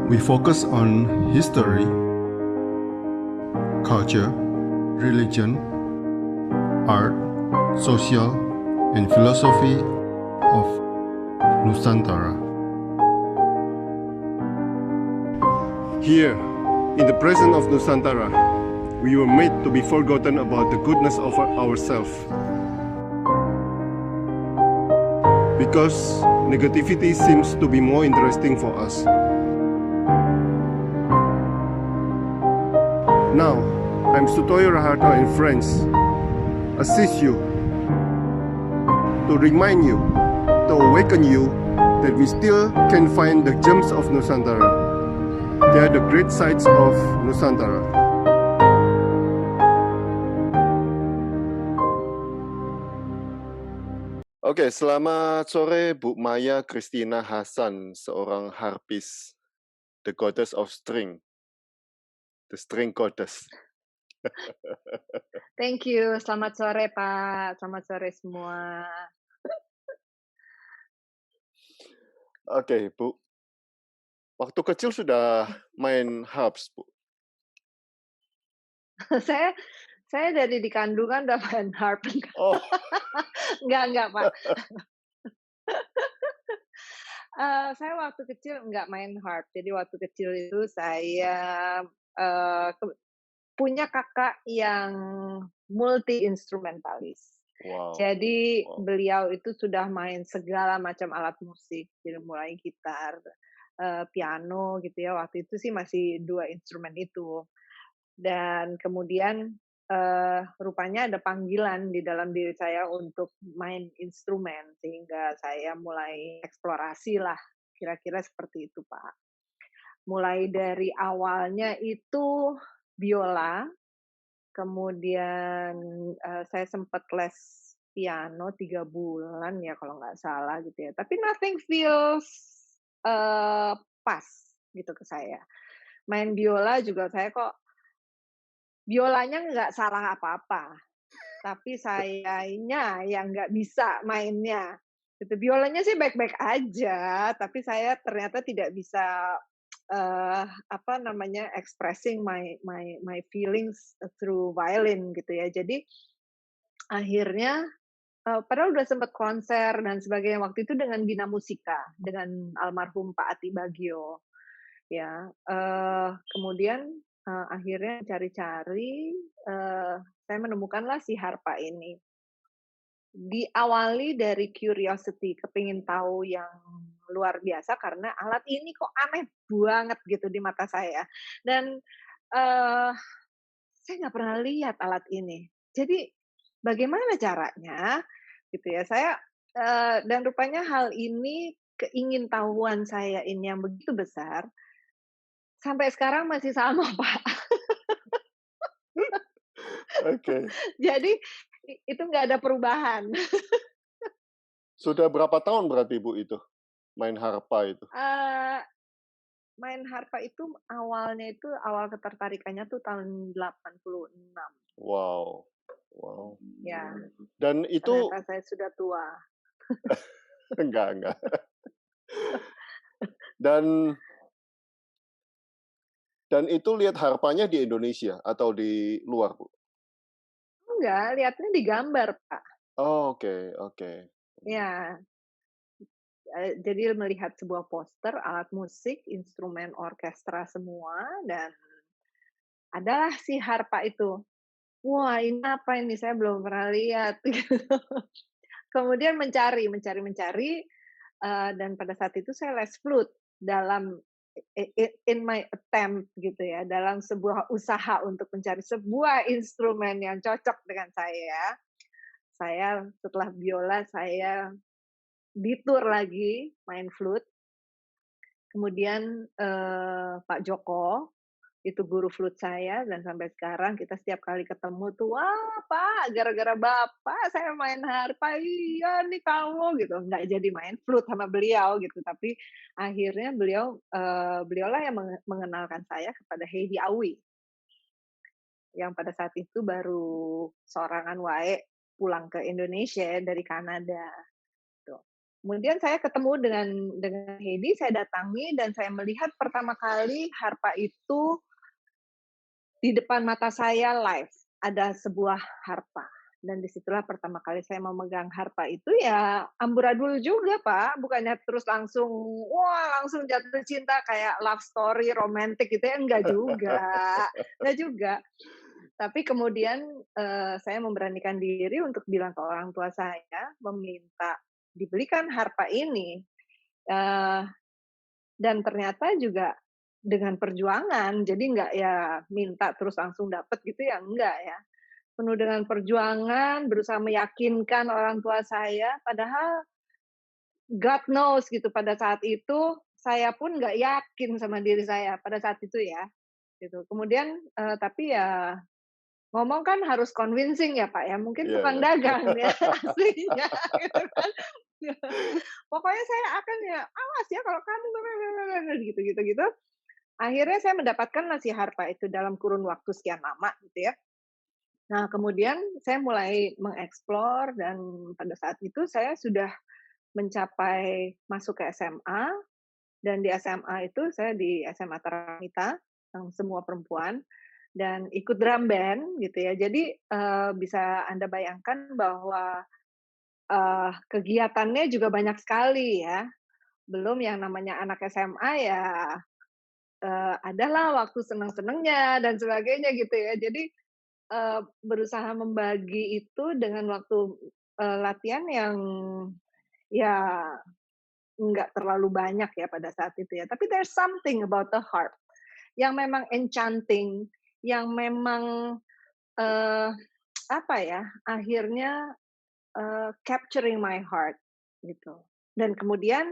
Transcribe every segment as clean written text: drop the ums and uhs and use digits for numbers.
We focus on history, culture, religion, art, social, and philosophy of Nusantara. Here, in the presence of Nusantara, we were made to be forgotten about the goodness of ourselves. Because negativity seems to be more interesting for us. Now, I'm Sutoyo Raharto and friends, assist you, to remind you, to awaken you that we still can find the gems of Nusantara. They are the great sights of Nusantara. Oke, selamat sore Bu Maya Christina Hasan, seorang harpis, the goddess of string, the string goddess. Thank you. Selamat sore, Pak. Selamat sore semua. Oke, Bu. Waktu kecil sudah main harps, Bu? saya dari di kandungan udah main harp. Oh, Enggak, Pak. Saya waktu kecil nggak main harp. Jadi waktu kecil itu saya punya kakak yang multi instrumentalis. wow. Jadi Wow. beliau itu sudah main segala macam alat musik, jadi mulai gitar, piano gitu ya. Waktu itu sih masih 2 instrumen itu. Dan kemudian rupanya ada panggilan di dalam diri saya untuk main instrumen, sehingga saya mulai eksplorasi lah, kira-kira seperti itu, Pak. Mulai dari awalnya itu biola, kemudian saya sempat les piano 3 bulan ya kalau nggak salah gitu ya, tapi nothing feels pas gitu ke saya. Main biola juga saya kok biolanya nggak salah apa-apa, tapi sayanya yang nggak bisa mainnya, gitu. Biolanya sih baik-baik aja, tapi saya ternyata tidak bisa, expressing my feelings through violin gitu ya. Jadi akhirnya, padahal udah sempet konser dan sebagainya waktu itu dengan Bina Musika, dengan almarhum Pak Ati Bagio, ya. Kemudian, akhirnya cari-cari, saya menemukanlah si harpa ini. Diawali dari curiosity, kepingin tahu yang luar biasa karena alat ini kok aneh banget gitu di mata saya. Dan, saya nggak pernah lihat alat ini. Jadi bagaimana caranya gitu ya, saya dan rupanya hal ini, keingintahuan saya ini yang begitu besar, sampai sekarang masih sama, Pak. Oke. Jadi itu nggak ada perubahan. Sudah berapa tahun berarti Bu itu main harpa itu? Main harpa itu awal ketertarikannya tuh tahun 86. Wow. Wow. Ya, Dan itu ternyata saya sudah tua. enggak. Dan itu lihat harpanya di Indonesia atau di luar, Bu? Enggak, lihatnya di gambar, Pak. Oh, oke. Ya, jadi melihat sebuah poster, alat musik, instrumen orkestra semua, dan adalah si harpa itu. Wah, ini apa ini? Saya belum pernah lihat. Kemudian mencari, dan pada saat itu saya les flute dalam in my attempt gitu ya, dalam sebuah usaha untuk mencari sebuah instrumen yang cocok dengan saya. Saya setelah biola, saya ditur lagi main flute. Kemudian Pak Joko, itu guru flute saya, dan sampai sekarang kita setiap kali ketemu tuh, "Wah Pak, gara-gara Bapak saya main harpa." "Iya nih kamu," gitu. Nggak jadi main flute sama beliau gitu, tapi akhirnya beliaulah yang mengenalkan saya kepada Heidi Awi, yang pada saat itu baru sorangan wae pulang ke Indonesia dari Kanada, tuh. Kemudian saya ketemu dengan Heidi, saya datangi dan saya melihat pertama kali harpa itu di depan mata saya live, ada sebuah harpa. Dan disitulah pertama kali saya memegang harpa itu ya amburadul juga, Pak, bukannya terus langsung, wah langsung jatuh cinta kayak love story romantic gitu ya, enggak juga. Tapi kemudian, saya memberanikan diri untuk bilang ke orang tua saya, meminta dibelikan harpa ini, eee, dan ternyata juga dengan perjuangan, jadi nggak ya minta terus langsung dapet gitu ya, enggak ya. Penuh dengan perjuangan, berusaha meyakinkan orang tua saya, padahal God knows gitu pada saat itu, saya pun nggak yakin sama diri saya pada saat itu ya, gitu. Kemudian, tapi ya ngomong kan harus convincing ya, Pak, ya, mungkin Iya, tukang iya. dagang ya aslinya gitu kan. Pokoknya saya akan ya, "Awas ya kalau kamu" gitu. Akhirnya saya mendapatkan nasi harpa itu dalam kurun waktu sekian lama gitu ya. Nah, kemudian saya mulai mengeksplor dan pada saat itu saya sudah mencapai masuk ke SMA dan di SMA itu saya di SMA Tarakanita yang semua perempuan dan ikut drum band gitu ya. Jadi, bisa Anda bayangkan bahwa, kegiatannya juga banyak sekali ya. Belum yang namanya anak SMA ya, adalah waktu seneng-senengnya dan sebagainya gitu ya. Jadi, berusaha membagi itu dengan waktu, latihan yang ya nggak terlalu banyak ya pada saat itu ya. Tapi there's something about the harp yang memang enchanting, yang memang, eee, apa ya, akhirnya, capturing my heart gitu. Dan kemudian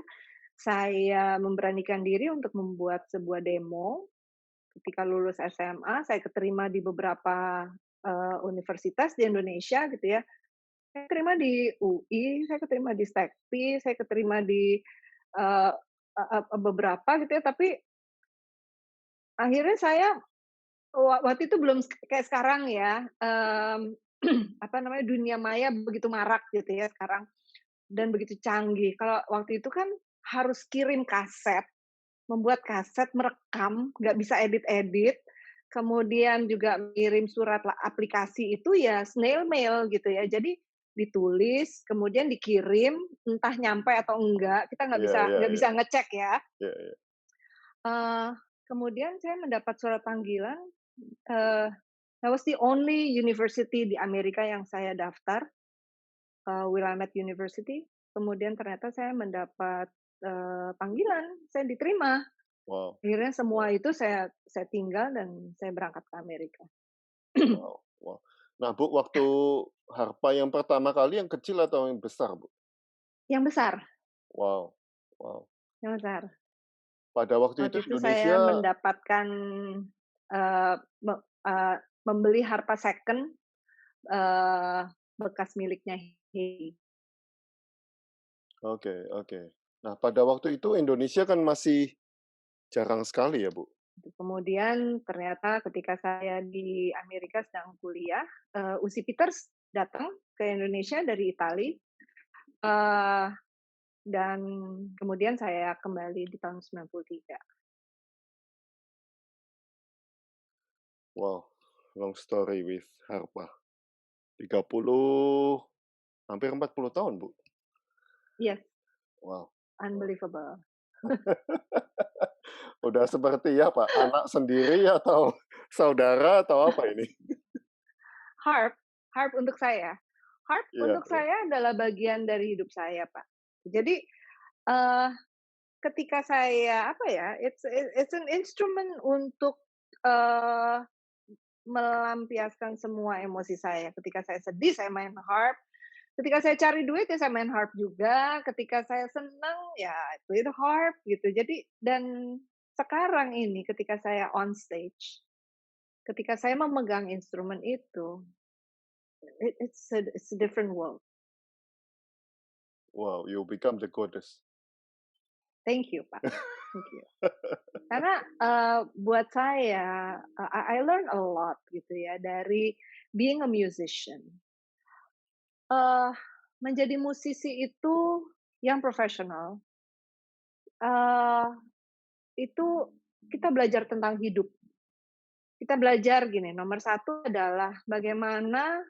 saya memberanikan diri untuk membuat sebuah demo ketika lulus SMA, saya keterima di beberapa, universitas di Indonesia gitu ya. Saya keterima di UI, saya keterima di STEKPI, saya keterima di, eee, beberapa gitu ya, tapi akhirnya saya waktu itu belum kayak sekarang ya, apa namanya, dunia maya begitu marak gitu ya sekarang dan begitu canggih. Kalau waktu itu kan harus kirim kaset, membuat kaset, merekam, nggak bisa edit-edit, kemudian juga ngirim surat aplikasi itu ya snail mail gitu ya. Jadi ditulis, kemudian dikirim, entah nyampe atau enggak, kita Iya, iya, nggak iya. bisa ngecek ya. Iya, iya. Eee, kemudian saya mendapat surat panggilan, eee, that was the only university di Amerika yang saya daftar, Willamette University. Kemudian ternyata saya mendapat, panggilan, saya diterima. Wow, Akhirnya semua wow, itu saya tinggal dan saya berangkat ke Amerika. wow, wow. Nah, Bu, waktu harpa yang pertama kali yang kecil atau yang besar, Bu? Yang besar Wow, wow. yang besar. Pada waktu itu Waktu itu saya Indonesia mendapatkan, eee, me eee, membeli harpa second, eee, bekas miliknya Hey. oke, oke. Nah, pada waktu itu Indonesia kan masih jarang sekali ya, Bu? Kemudian ternyata ketika saya di Amerika sedang kuliah, Uzi Peters datang ke Indonesia dari Itali, eee, dan kemudian saya kembali di tahun 93. Wow, long story with harpa. 30, hampir 40 tahun, Bu? Yes, Wow, wow. unbelievable. Udah seperti apa, anak sendiri atau saudara atau apa ini? Harp harp untuk saya harp Iya, untuk iya. saya adalah bagian dari hidup saya, Pak. Jadi, eee, ketika saya apa ya, it's an instrument untuk, eee, melampiaskan semua emosi saya. Ketika saya sedih, saya main harp, ketika saya cari duit, ya saya main harp juga, ketika saya senang, ya play the harp gitu. Jadi dan sekarang ini ketika saya on stage, ketika saya memegang instrumen itu, it's a different world. Wow, you become the goddess. Thank you, Pak. Thank you. Karena, buat saya, I learn a lot gitu ya dari being a musician. Eee, menjadi musisi itu yang profesional, eee, itu kita belajar tentang hidup. Kita belajar gini, nomor satu adalah bagaimana,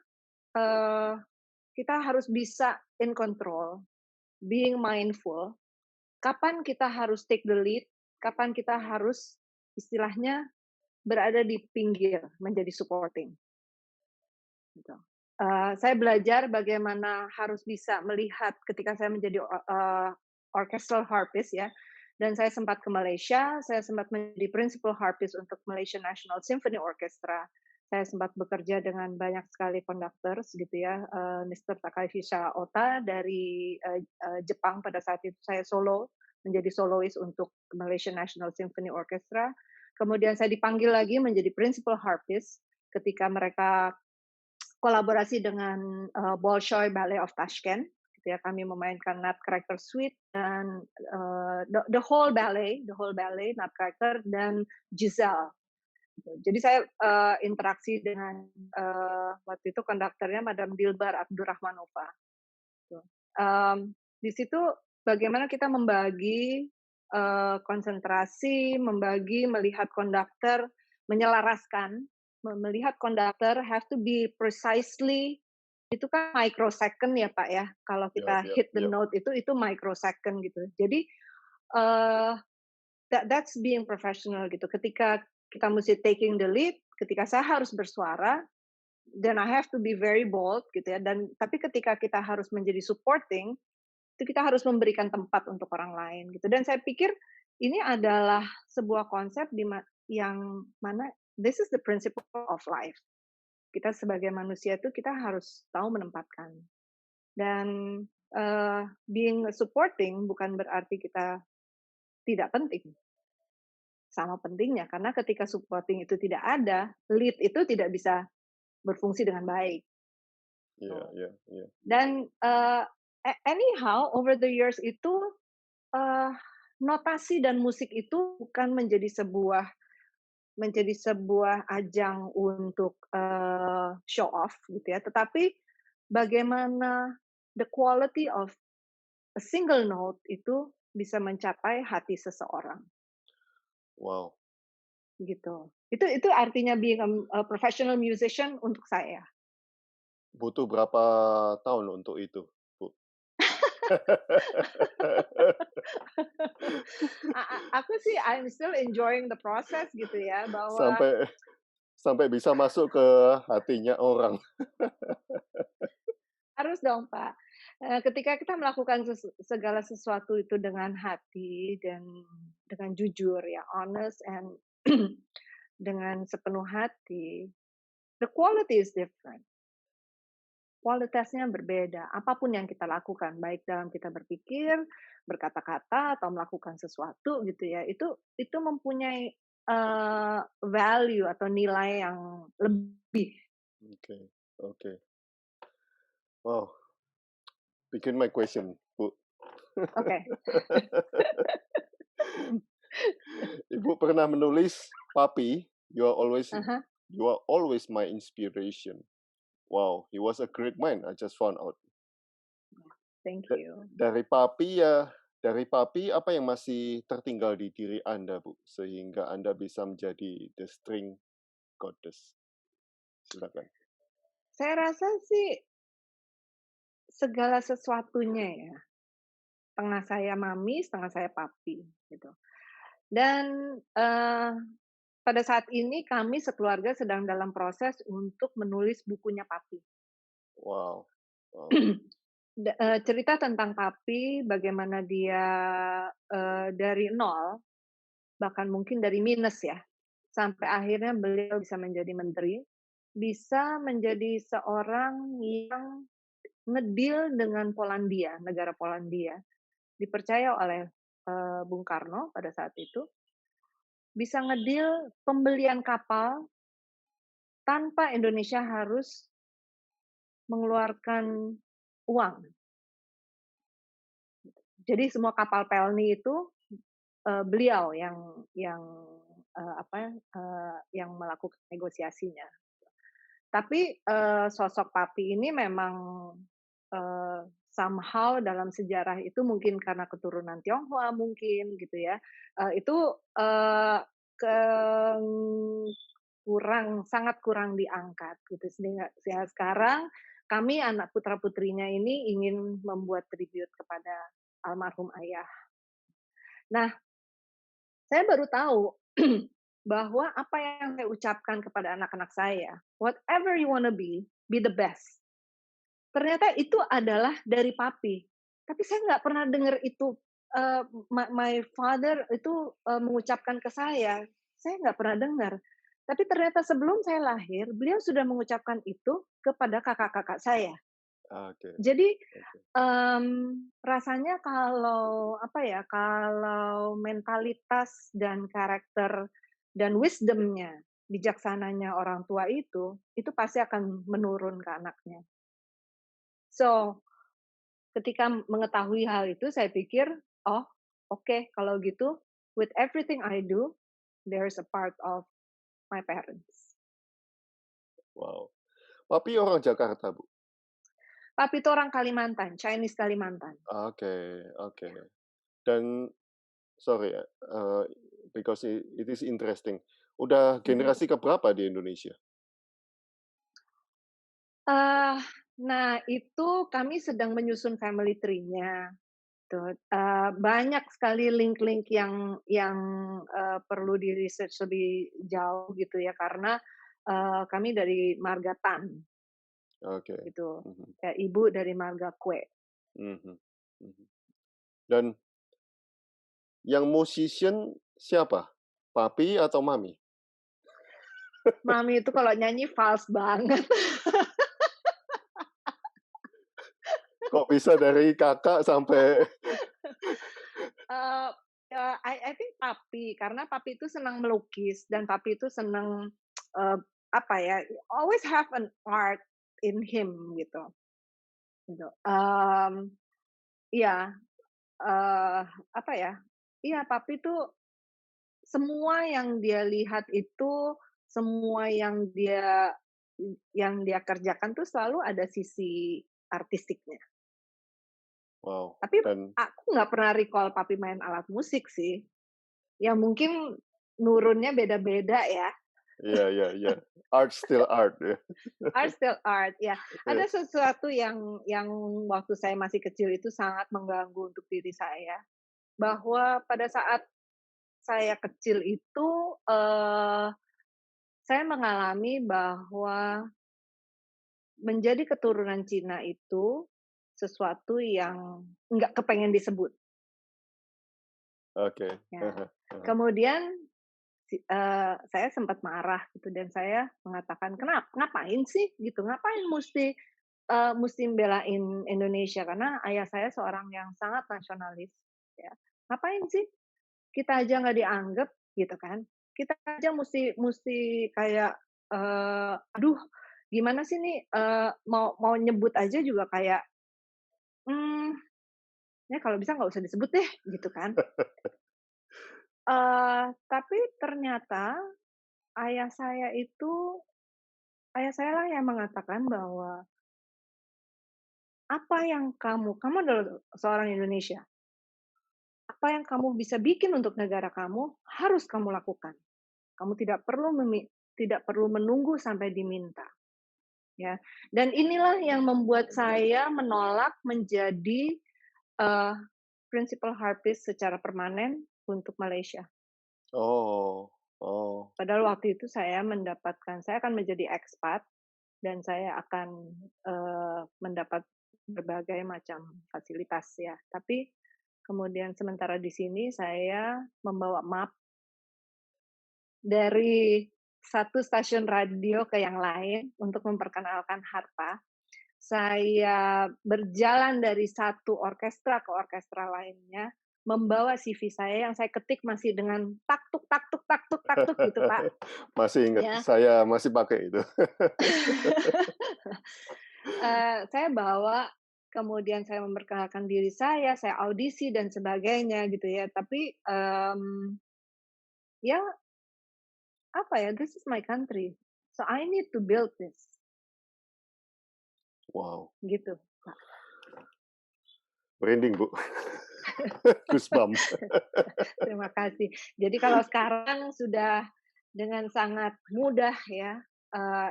eee, kita harus bisa in control, being mindful, kapan kita harus take the lead, kapan kita harus istilahnya berada di pinggir, menjadi supporting, gitu. Saya belajar bagaimana harus bisa melihat ketika saya menjadi orchestral harpist ya, dan saya sempat ke Malaysia, saya sempat menjadi principal harpist untuk Malaysia National Symphony Orchestra. Saya sempat bekerja dengan banyak sekali conductors gitu ya, Mr. Takahisa Ota dari Jepang pada saat itu saya solo, menjadi soloist untuk Malaysia National Symphony Orchestra. Kemudian saya dipanggil lagi menjadi principal harpist ketika mereka kolaborasi dengan Bolshoi Ballet of Tashkent, gitu ya. Kami memainkan Nutcracker Suite dan the whole ballet, Nutcracker dan Giselle. Gitu. Jadi saya interaksi dengan waktu itu konduktornya Madam Dilbar Abdurrahmanova. Gitu. Di situ bagaimana kita membagi konsentrasi, melihat konduktor, menyelaraskan, melihat konduktor have to be precisely, itu kan microsecond ya Pak ya, kalau Yep, kita yep, hit the yep. note itu microsecond gitu. Jadi uh, that's being professional gitu. Ketika kita mesti taking the lead, ketika saya harus bersuara, then I have to be very bold gitu ya. Dan tapi ketika kita harus menjadi supporting, itu kita harus memberikan tempat untuk orang lain gitu. Dan saya pikir ini adalah sebuah konsep yang mana this is the principle of life. Kita sebagai manusia itu kita harus tahu menempatkan. Dan being supporting bukan berarti kita tidak penting. Sama pentingnya karena ketika supporting itu tidak ada, lead itu tidak bisa berfungsi dengan baik. Iya, iya, iya. Dan anyhow over the years itu notasi dan musik itu bukan menjadi sebuah ajang untuk show off gitu ya, tetapi bagaimana the quality of a single note itu bisa mencapai hati seseorang Wow. gitu. Itu artinya being a professional musician untuk saya. Butuh berapa tahun untuk itu, Bu? Aku sih I'm still enjoying the process gitu ya, bahwa Sampai bisa masuk ke hatinya orang. harus dong Pak. Ketika kita melakukan segala sesuatu itu dengan hati dan dengan jujur ya, honest and dengan sepenuh hati, the quality is different. Kualitasnya berbeda. Apapun yang kita lakukan, baik dalam kita berpikir, berkata-kata atau melakukan sesuatu gitu ya, itu mempunyai value atau nilai yang lebih. Oke, oke. Wow. Begin my question, Bu. Oke. Ibu pernah menulis, "Papi, you are Aha, always my inspiration." Wow, he was a great man, I just found out. thank Da- you. Dari Papi apa yang masih tertinggal di diri Anda, Bu, sehingga Anda bisa menjadi the string goddess? Silakan. Saya rasa sih segala sesuatunya ya. Setengah saya mami, setengah saya papi gitu. Dan pada saat ini kami sekeluarga sedang dalam proses untuk menulis bukunya papi. Wow. Wow. Cerita tentang papi, bagaimana dia dari nol, bahkan mungkin dari minus ya, sampai akhirnya beliau bisa menjadi menteri, bisa menjadi seorang yang ngedil dengan Polandia, negara Polandia, dipercaya oleh Bung Karno pada saat itu, bisa ngedil pembelian kapal tanpa Indonesia harus mengeluarkan uang. Jadi semua kapal pelni itu beliau yang melakukan negosiasinya. Tapi sosok papi ini memang somehow dalam sejarah itu mungkin karena keturunan Tionghoa mungkin gitu ya, itu, eee, ken sangat kurang diangkat gitu sehingga ya sekarang kami anak putra-putrinya ini ingin membuat tribute kepada almarhum ayah. Nah, saya baru tahu bahwa apa yang saya ucapkan kepada anak-anak saya, "Whatever you wanna be the best." Ternyata itu adalah dari papi. Tapi saya nggak pernah dengar itu, my father itu, mengucapkan ke saya nggak pernah dengar. Tapi ternyata sebelum saya lahir, beliau sudah mengucapkan itu kepada kakak-kakak saya. Oke, Jadi, oke. rasanya kalau, apa ya, kalau mentalitas dan karakter dan wisdom-nya, bijaksananya orang tua itu pasti akan menurun ke anaknya. So, ketika mengetahui hal itu saya pikir, "Oh, oke kalau gitu with everything I do, there's a part of my parents." Wow. Papi orang Jakarta, Bu? Papi itu orang Kalimantan, Chinese Kalimantan. Oke, oke. Dan sorry ya, because it is interesting. Udah Mhm. generasi keberapa di Indonesia? Eh, nah itu kami sedang menyusun family tree-nya, tuh. Banyak sekali link-link yang, perlu di-research lebih jauh gitu ya karena, kami dari marga Tan. Oke. Gitu, Mhm, ibu dari marga Kue. mhm, mhm. Dan yang musician siapa? Papi atau mami? Mami itu kalau nyanyi fals banget. Kok bisa dari kakak sampai Eee, I think papi, karena papi itu senang melukis dan papi itu senang, eee, apa ya, always have an art in him gitu, gitu. Iya, eee, apa ya, iya papi itu semua yang dia lihat itu, semua yang dia kerjakan tuh selalu ada sisi artistiknya. wow, Tapi dan aku nggak pernah recall papi main alat musik sih. Ya mungkin nurunnya beda-beda ya. iya, iya, iya, art still art ya. Art still art, ya. Iya, Ada sesuatu yang waktu saya masih kecil itu sangat mengganggu untuk diri saya, bahwa pada saat saya kecil itu, saya mengalami bahwa menjadi keturunan Cina itu sesuatu yang nggak kepengen disebut, oke. ya. Kemudian saya sempat marah gitu dan saya mengatakan, ngapain sih?" Gitu, "Ngapain musti belain Indonesia?" Karena ayah saya seorang yang sangat nasionalis, ya. "Ngapain sih? Kita aja nggak dianggap," gitu kan. "Kita aja musti kayak, aduh gimana sih nih, mau mau nyebut aja juga kayak, mmm, ya kalau bisa nggak usah disebut deh," gitu kan. Tapi ternyata ayah saya itu ayah saya lah yang mengatakan bahwa, "Apa yang kamu adalah seorang Indonesia, apa yang kamu bisa bikin untuk negara kamu, harus kamu lakukan. Kamu tidak perlu menunggu sampai diminta." Ya. Dan inilah yang membuat saya menolak menjadi, eee, principal harpist secara permanen untuk Malaysia. Oh, oh, Padahal waktu itu saya akan menjadi expat dan saya akan, mendapat berbagai macam fasilitas ya. Tapi kemudian sementara di sini saya membawa map dari satu stasiun radio ke yang lain untuk memperkenalkan harpa. Saya berjalan dari satu orkestra ke orkestra lainnya, membawa CV saya yang saya ketik masih dengan taktuk taktuk taktuk taktuk gitu, Pak, masih ingat, ya. saya masih pakai itu. Saya bawa, kemudian saya memperkenalkan diri saya audisi dan sebagainya gitu ya. Tapi, ya apa ya, this is my country, so I need to build this, Wow. gitu, Pak. Merinding, Bu. Goosebump. Terima kasih. Jadi kalau sekarang sudah dengan sangat mudah ya,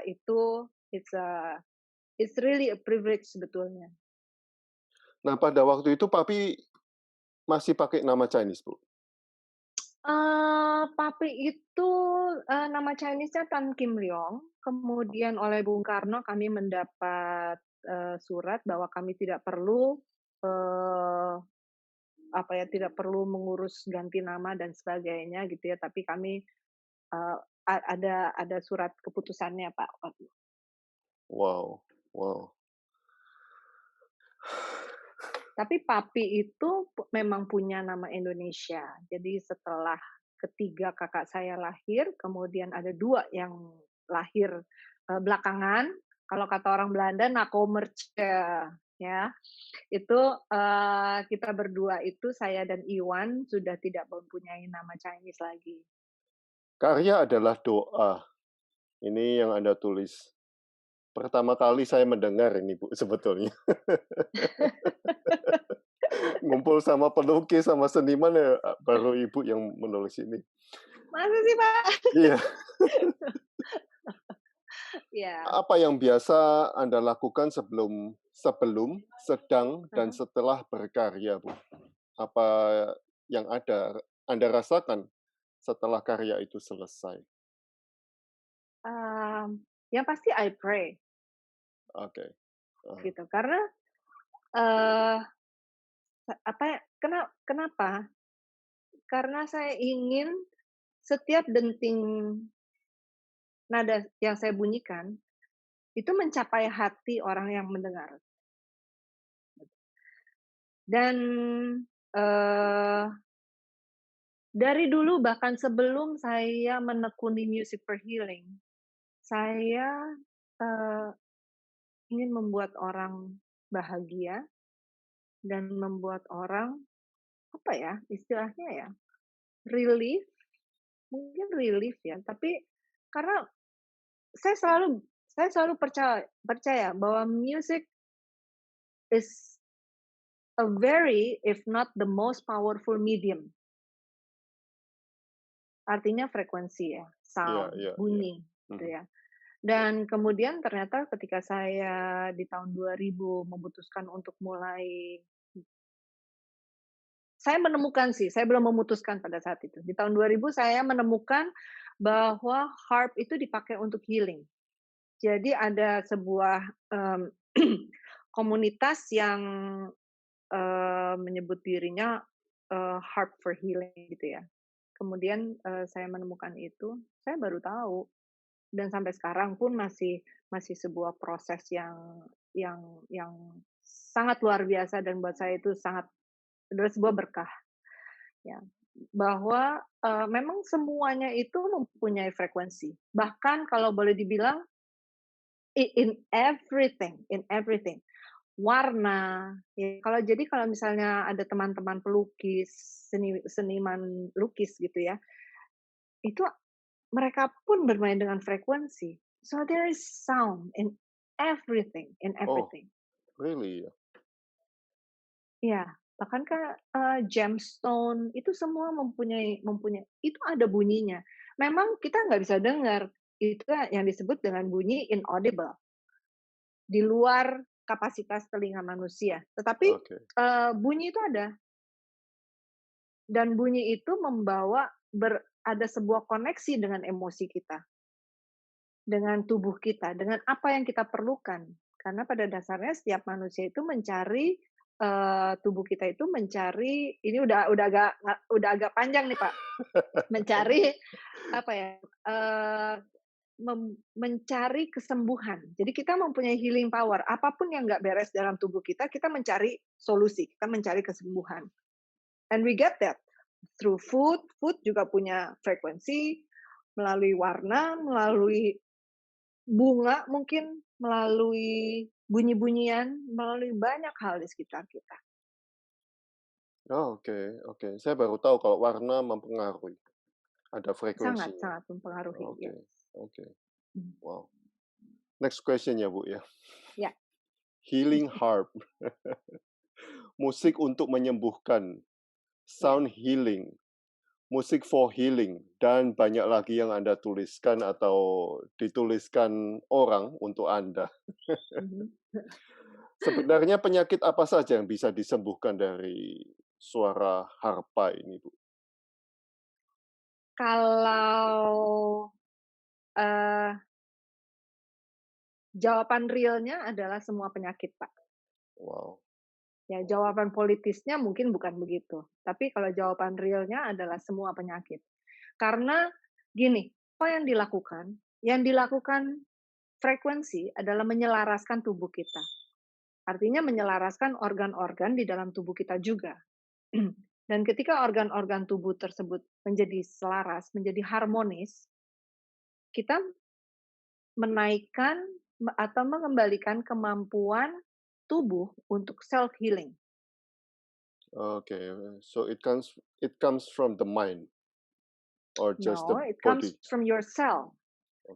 itu it's really a privilege sebetulnya. Nah, pada waktu itu Papi masih pakai nama Chinese, Bu? Papi itu, nama Chinese-nya Tan Kim Leong, kemudian oleh Bung Karno kami mendapat, surat bahwa kami tidak perlu, eee, tidak perlu mengurus ganti nama dan sebagainya gitu ya, tapi kami, eee, ada surat keputusannya Pak, waktu. Wow, wow. Tapi papi itu memang punya nama Indonesia. Jadi setelah ketiga kakak saya lahir, kemudian ada 2 yang lahir, belakangan, kalau kata orang Belanda nakomertje, ya. Itu, kita berdua itu, saya dan Iwan, sudah tidak mempunyai nama Chinese lagi. Karya adalah doa. Ini yang Anda tulis. Pertama kali saya mendengar ini, Bu, sebetulnya. Ngumpul sama pelukis, sama seniman ya, baru Ibu yang menulis ini. Masa sih, Pak? Iya. Iya. Apa yang biasa Anda lakukan sebelum, sedang, dan setelah berkarya, Bu? Apa yang Anda rasakan setelah karya itu selesai? Yang pasti I pray, Oke. gitu. Karena, eee, kenapa? Karena saya ingin setiap denting nada yang saya bunyikan, itu mencapai hati orang yang mendengar. Dan, eee, dari dulu bahkan sebelum saya menekuni music for healing, saya, eee, ingin membuat orang bahagia dan membuat orang, apa ya, istilahnya ya, relief, mungkin relief ya, tapi karena saya selalu saya selalu percaya bahwa music is a very, if not the most powerful medium. Artinya frekuensi ya, Iya, sound, iya, iya. bunyi, gitu ya. Dan kemudian ternyata ketika saya di tahun 2000 memutuskan untuk mulai, saya menemukan sih, saya belum memutuskan pada saat itu. Di tahun 2000 saya menemukan bahwa harp itu dipakai untuk healing. Jadi ada sebuah, komunitas yang, menyebut dirinya, Harp for Healing gitu ya. Kemudian, saya menemukan itu, saya baru tahu dan sampai sekarang pun masih sebuah proses yang sangat luar biasa dan buat saya itu adalah sebuah berkah, ya. Bahwa, memang semuanya itu mempunyai frekuensi. Bahkan kalau boleh dibilang in everything. Warna, ya kalau misalnya ada teman-teman pelukis, seniman lukis gitu ya, itu mereka pun bermain dengan frekuensi. So there is sound in Oh, everything. really? Ya, bahkan gemstone itu semua mempunyai itu ada bunyinya. Memang kita nggak bisa dengar, itu yang disebut dengan bunyi inaudible, di luar kapasitas telinga manusia. Tetapi, Oke. bunyi itu ada. Dan bunyi itu ada sebuah koneksi dengan emosi kita, dengan tubuh kita, dengan apa yang kita perlukan. Karena pada dasarnya setiap manusia itu mencari, tubuh kita itu mencari, ini udah agak panjang nih, Pak. Mencari, apa ya, mencari kesembuhan. Jadi kita mempunyai healing power. Apapun yang nggak beres dalam tubuh kita, kita mencari solusi, kita mencari kesembuhan. And we get that through food. Food juga punya frekuensi, melalui warna, melalui bunga mungkin, melalui bunyi-bunyian, melalui banyak hal di sekitar kita. Oh, oke. Saya baru tahu kalau warna mempengaruhi. Ada Sangat frekuensinya. sangat mempengaruhi, Oke, yes. oke. Mhm. Wow. Next question ya, Bu, ya. Ya. Healing harp. musik untuk menyembuhkan, sound healing, musik for healing, dan banyak lagi yang Anda tuliskan atau dituliskan orang untuk Anda. Mhm. Sebenarnya penyakit apa saja yang bisa disembuhkan dari suara harpa ini, Bu? Kalau, eee, jawaban realnya adalah semua penyakit, Pak. Wow. Ya, jawaban politisnya mungkin bukan begitu, tapi kalau jawaban realnya adalah semua penyakit. Karena gini, apa yang dilakukan? Yang dilakukan frekuensi adalah menyelaraskan tubuh kita. Artinya menyelaraskan organ-organ di dalam tubuh kita juga. Dan ketika organ-organ tubuh tersebut menjadi selaras, menjadi harmonis, kita menaikkan atau mengembalikan kemampuan tubuh untuk self healing. Okay, so it comes from the mind or just the No, it comes body? from your cell.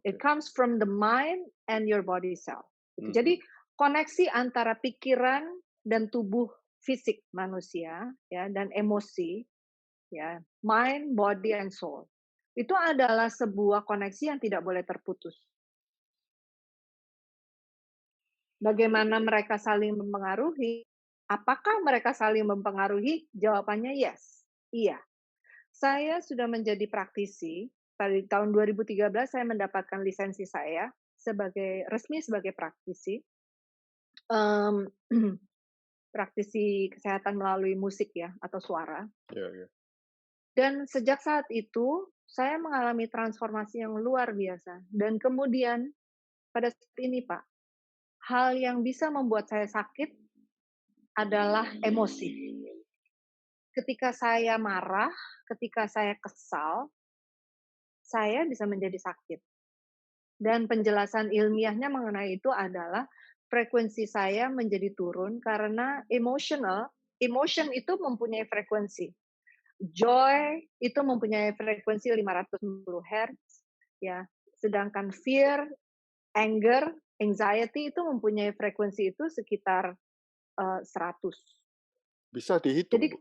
It Okay. comes from the mind and your body cell. Gitu. Mhm. Jadi koneksi antara pikiran dan tubuh fisik manusia ya dan emosi ya, mind, body and soul. Itu adalah sebuah koneksi yang tidak boleh terputus. Bagaimana mereka saling mempengaruhi? Apakah mereka saling mempengaruhi? Jawabannya yes. Iya. Saya sudah menjadi praktisi, pada tahun 2013 saya mendapatkan lisensi saya resmi sebagai praktisi, mmm, praktisi kesehatan melalui musik ya, atau suara. Ya. Dan sejak saat itu, saya mengalami transformasi yang luar biasa. Dan kemudian pada saat ini Pak, hal yang bisa membuat saya sakit adalah emosi. Ketika saya marah, ketika saya kesal, saya bisa menjadi sakit. Dan penjelasan ilmiahnya mengenai itu adalah frekuensi saya menjadi turun karena emotion itu mempunyai frekuensi. Joy itu mempunyai frekuensi 560 Hz, ya. Sedangkan fear, anger, anxiety itu mempunyai frekuensi itu sekitar 100. Bisa dihitung, Jadi Bu?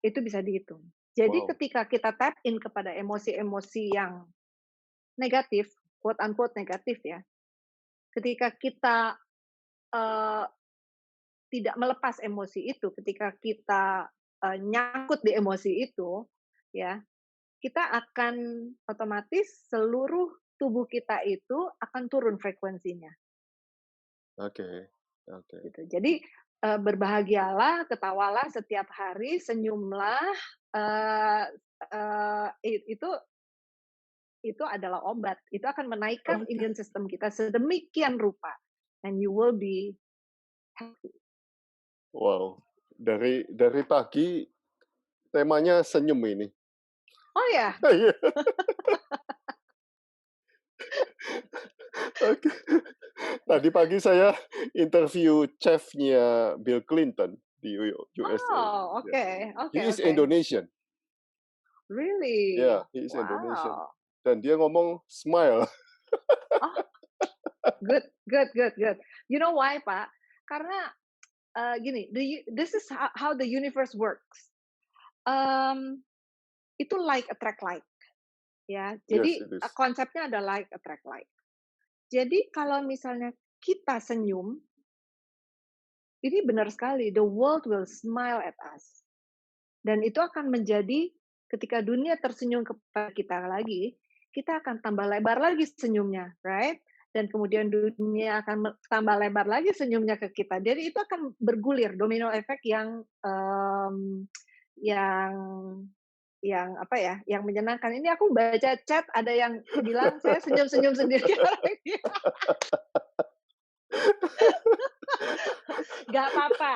itu bisa dihitung. Jadi Wow. ketika kita tap in kepada emosi-emosi yang negatif, quote unquote negatif ya, ketika kita eh, tidak melepas emosi itu, ketika kita nyangkut di emosi itu, ya, kita akan otomatis seluruh tubuh kita itu akan turun frekuensinya. Oke. Gitu. Jadi berbahagialah, ketawalah setiap hari, senyumlah. eh, itu adalah obat. Itu akan menaikkan Oke. imun sistem kita sedemikian rupa, and you will be happy. Wow. Dari pagi temanya senyum ini. Oh ya, Iya. Oke. Tadi pagi saya interview chefnya Bill Clinton di USA. oh oke, He oke, is oke. Indonesian. Really? Yeah, he is Indonesian. Wow. Dan dia ngomong smile. Oh, good, good, good, good. You know why, Pak? Karena gini, this is how the universe works. Itu like attract like, ya. Yes, Jadi it is. konsepnya ada like attract like. Jadi kalau misalnya kita senyum, ini benar sekali, the world will smile at us. Dan itu akan menjadi ketika dunia tersenyum kepada kita lagi, kita akan tambah lebar lagi senyumnya, right? Dan kemudian dunia akan tambah lebar lagi senyumnya ke kita. Jadi itu akan bergulir, domino efek yang yang apa ya, yang menyenangkan. Ini aku baca chat ada yang bilang saya senyum-senyum sendiri orangnya. Gak apa-apa,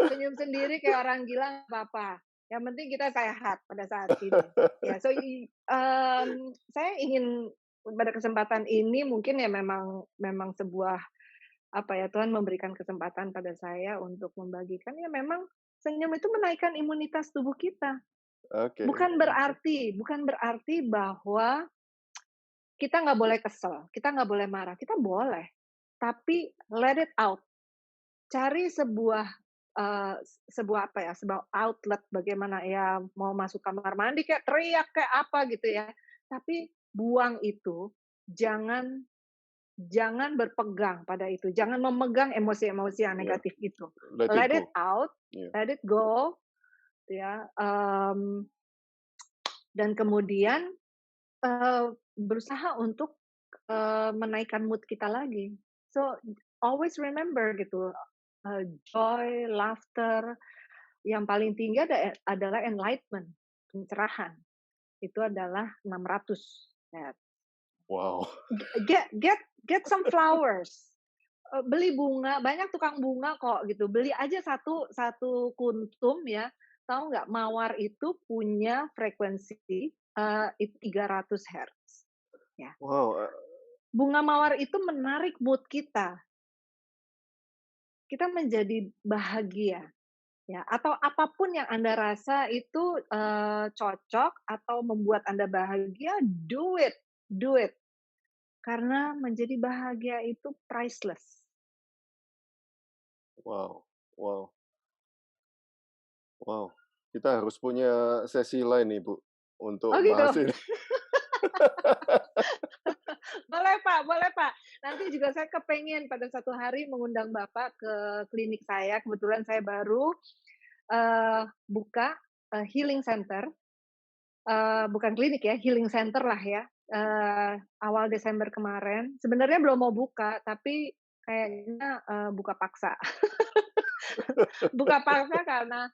senyum sendiri kayak orang gila nggak apa-apa. Yang penting kita sehat pada saat ini. Ya, so saya ingin pada kesempatan ini mungkin ya memang sebuah apa ya, Tuhan memberikan kesempatan pada saya untuk membagikan ya memang senyum itu menaikkan imunitas tubuh kita. Oke. Bukan berarti bahwa kita nggak boleh kesel, kita nggak boleh marah, kita boleh. Tapi let it out. Cari sebuah sebuah apa ya, sebuah outlet bagaimana ya mau masuk kamar mandi kayak teriak kayak apa gitu ya. Tapi buang itu, jangan jangan berpegang pada itu, jangan memegang emosi-emosi yang Ya, negatif itu. let it Let it go. out, Ya. let it go, ya. Dan kemudian berusaha untuk menaikkan mood kita lagi. So always remember gitu, joy, laughter, yang paling tinggi adalah enlightenment, pencerahan. Itu adalah 600 ya. Wow. Get some flowers. Beli bunga, banyak tukang bunga kok gitu. Beli aja satu satu kuntum ya. Tahu nggak mawar itu punya frekuensi 300 hertz. Ya. Wow. Bunga mawar itu menarik mood kita. Kita menjadi bahagia. Ya, atau apapun yang Anda rasa itu cocok atau membuat Anda bahagia, do it, do it. Karena menjadi bahagia itu priceless. Wow. Wow. Wow. Kita harus punya sesi lain nih, Bu, Oh untuk gitu. bahas ini. Boleh Pak, boleh Pak. Nanti juga saya kepengen pada satu hari mengundang Bapak ke klinik saya. Kebetulan saya baru buka healing center. Bukan klinik ya, healing center lah ya. Awal Desember kemarin. Sebenarnya belum mau buka, tapi kayaknya buka paksa. Buka paksa karena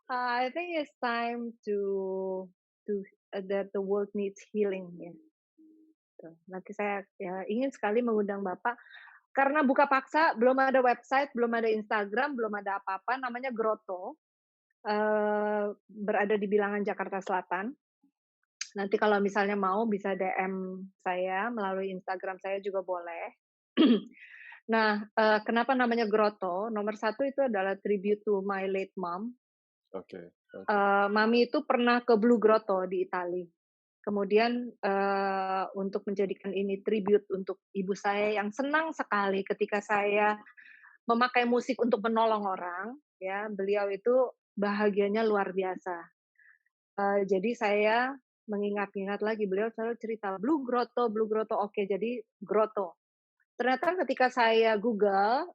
I think it's time to that the world needs healing ya. Tuh, nanti saya ya ingin sekali mengundang Bapak karena buka paksa, belum ada website, belum ada Instagram, belum ada apa-apa, namanya Grotto. Berada di Bilangan Jakarta Selatan. Nanti kalau misalnya mau bisa DM saya melalui Instagram saya juga boleh. Nah, kenapa namanya Grotto? Nomor satu itu adalah tribute to my late mom. Oke. Mami itu pernah ke Blue Grotto di Itali. Kemudian untuk menjadikan ini tribute untuk ibu saya yang senang sekali ketika saya memakai musik untuk menolong orang, ya beliau itu bahagianya luar biasa. Jadi saya mengingat-ingat lagi beliau selalu cerita Blue Grotto, oke jadi Grotto. Ternyata ketika saya Google,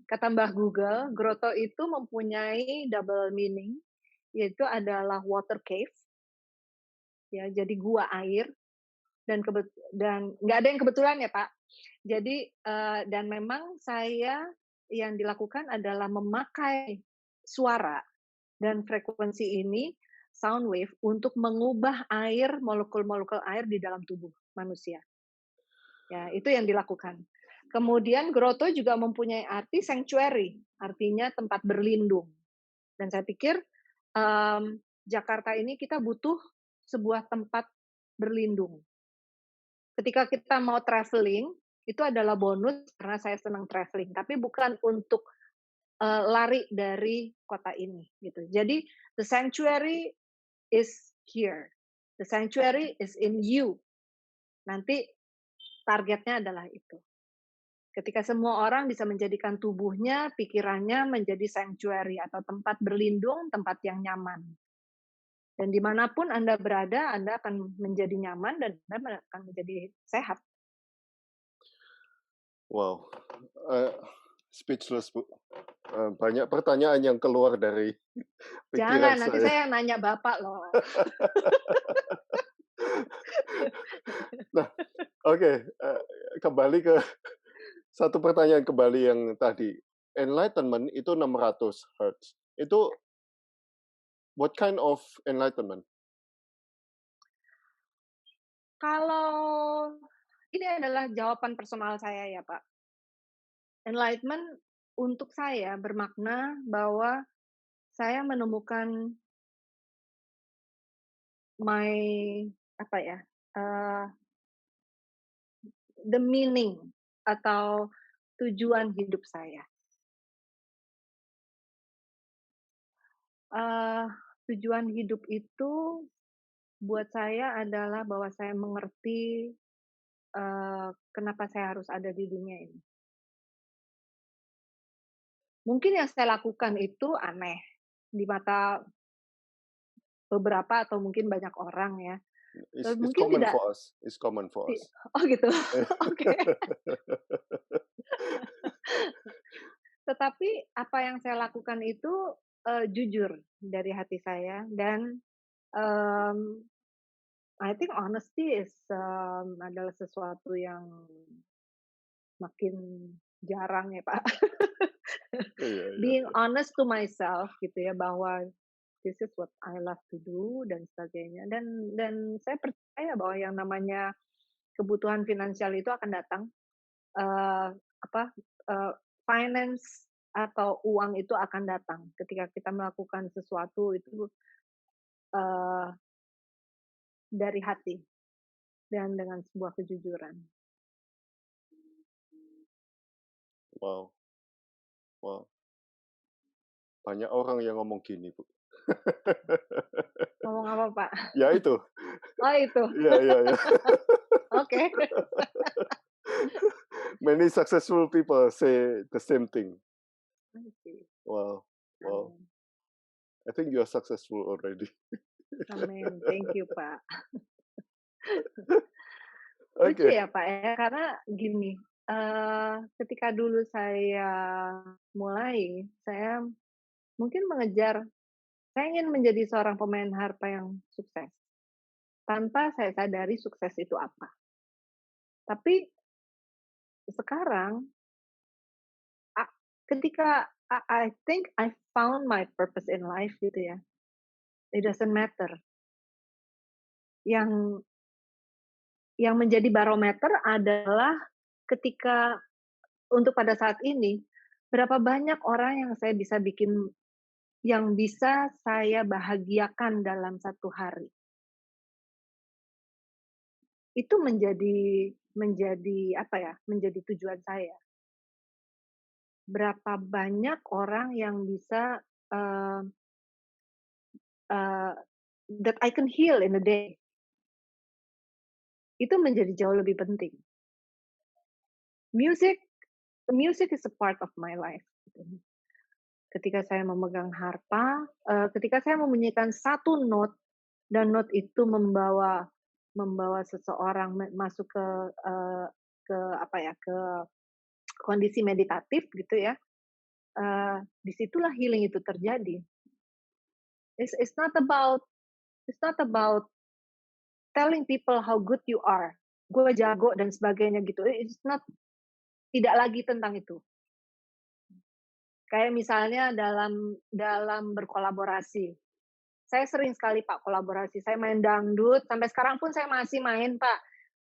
kata Mbah Google, Grotto itu mempunyai double meaning, yaitu adalah water cave, ya jadi gua air, dan nggak ada yang kebetulan ya Pak. Jadi dan memang saya yang dilakukan adalah memakai suara dan frekuensi ini sound wave untuk mengubah air, molekul-molekul air di dalam tubuh manusia. Ya, itu yang dilakukan. Kemudian grotto juga mempunyai arti sanctuary, artinya tempat berlindung. Dan saya pikir Jakarta ini kita butuh sebuah tempat berlindung. Ketika kita mau traveling, itu adalah bonus karena saya senang traveling, tapi bukan untuk lari dari kota ini gitu. Jadi the sanctuary is here. The sanctuary is in you. Nanti targetnya adalah itu. Ketika semua orang bisa menjadikan tubuhnya, pikirannya menjadi sanctuary atau tempat berlindung, tempat yang nyaman. Dan dimanapun Anda berada, Anda akan menjadi nyaman dan Anda akan menjadi sehat. Wow. Speechless, Bu. Banyak pertanyaan yang keluar dari pikiran Jangan, nanti saya. saya nanya Bapak loh. Nah, oke. Kembali ke satu pertanyaan kembali yang tadi. Enlightenment itu 600 Hertz. Itu what kind of enlightenment? Kalau ini adalah jawaban personal saya ya Pak. Enlightenment untuk saya bermakna bahwa saya menemukan my apa ya, the meaning atau tujuan hidup saya. Tujuan hidup itu buat saya adalah bahwa saya mengerti kenapa saya harus ada di dunia ini. Mungkin yang saya lakukan itu aneh di mata beberapa atau mungkin banyak orang ya. It's Mungkin common tidak for us. It's common for ti us. oh gitu, oke. Tetapi apa yang saya lakukan itu, jujur dari hati saya dan, mmm, I think honesty adalah sesuatu yang makin jarang ya, Pak. Iya iya Being iya. honest to myself gitu ya, bahwa this is what I love to do dan sebagainya, dan saya percaya bahwa yang namanya kebutuhan finansial itu akan datang, eee, apa, eee, finance atau uang itu akan datang ketika kita melakukan sesuatu itu, eee, dari hati dan dengan sebuah kejujuran. Wow wow. Banyak orang yang ngomong gini, Bu. Ngomong apa, Pak? Ya itu. Oh itu, Iya iya iya. oke. Many successful people say the same thing. I see. Wow wow. Amin I think you are successful already. amin, thank you, Pak. Lucu Oke. ya, Pak, ya, karena gini, ketika dulu saya mulai, saya mungkin saya ingin menjadi seorang pemain harpa yang sukses, tanpa saya sadari sukses itu apa. Tapi sekarang, a ketika I think I found my purpose in life gitu ya, it doesn't matter. Yang yang menjadi barometer adalah ketika untuk pada saat ini, berapa banyak orang yang bisa saya bahagiakan dalam satu hari. Itu menjadi apa ya, menjadi tujuan saya. Berapa banyak orang yang bisa, eee eee, that I can heal in a day, itu menjadi jauh lebih penting. Music music is a part of my life, gitu. Ketika saya memegang harpa, ketika saya membunyikan satu not, dan not itu membawa membawa seseorang masuk ke apa ya, ke kondisi meditatif gitu ya, di situlah healing itu terjadi. It's not about it's not about telling people how good you are, gue jago dan sebagainya gitu, it's not, tidak lagi tentang itu. Kayak misalnya dalam dalam berkolaborasi, saya sering sekali Pak kolaborasi, saya main dangdut, sampai sekarang pun saya masih main Pak.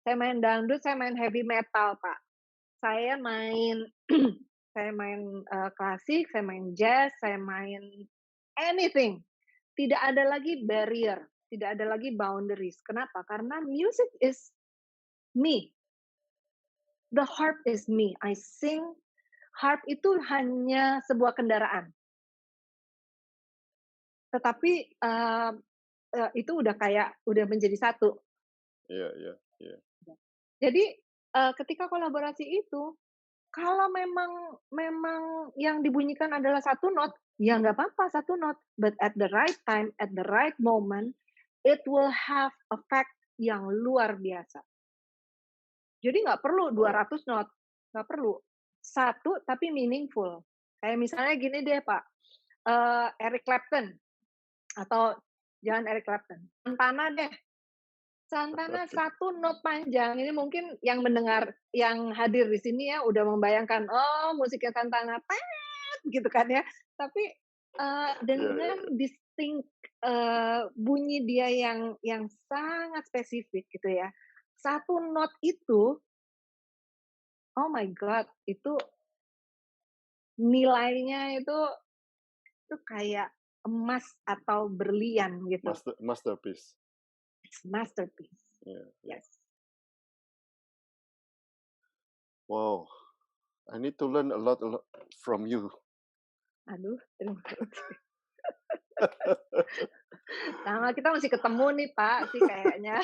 Saya main dangdut, saya main heavy metal Pak. Saya main saya main, klasik, saya main jazz, saya main anything. Tidak ada lagi barrier, tidak ada lagi boundaries. Kenapa? Karena music is me, the harp is me, I sing, harp itu hanya sebuah kendaraan. Tetapi, itu udah menjadi satu. Iya iya iya. Jadi, ketika kolaborasi itu, kalau memang memang yang dibunyikan adalah satu not, ya nggak apa-apa satu not, but at the right time, at the right moment, it will have effect yang luar biasa. Jadi nggak perlu Wow. 200 not, nggak perlu. Satu tapi meaningful. Kayak misalnya gini deh Pak, Eric Clapton atau jangan Eric Clapton, Santana deh. Santana Oke. satu not panjang, ini mungkin yang mendengar, yang hadir di sini ya udah membayangkan, oh musiknya Santana, tet, gitu kan ya. Tapi, Iya iya dengan iya. distinct, bunyi dia yang sangat spesifik gitu ya. Satu not itu, oh my god, itu nilainya itu kayak emas atau berlian gitu. Masterpiece. It's masterpiece. Iya iya. Yes. Wow, I need to learn a lot from you. Aduh, terima kasih. Sama kita masih ketemu nih Pak, sih kayaknya.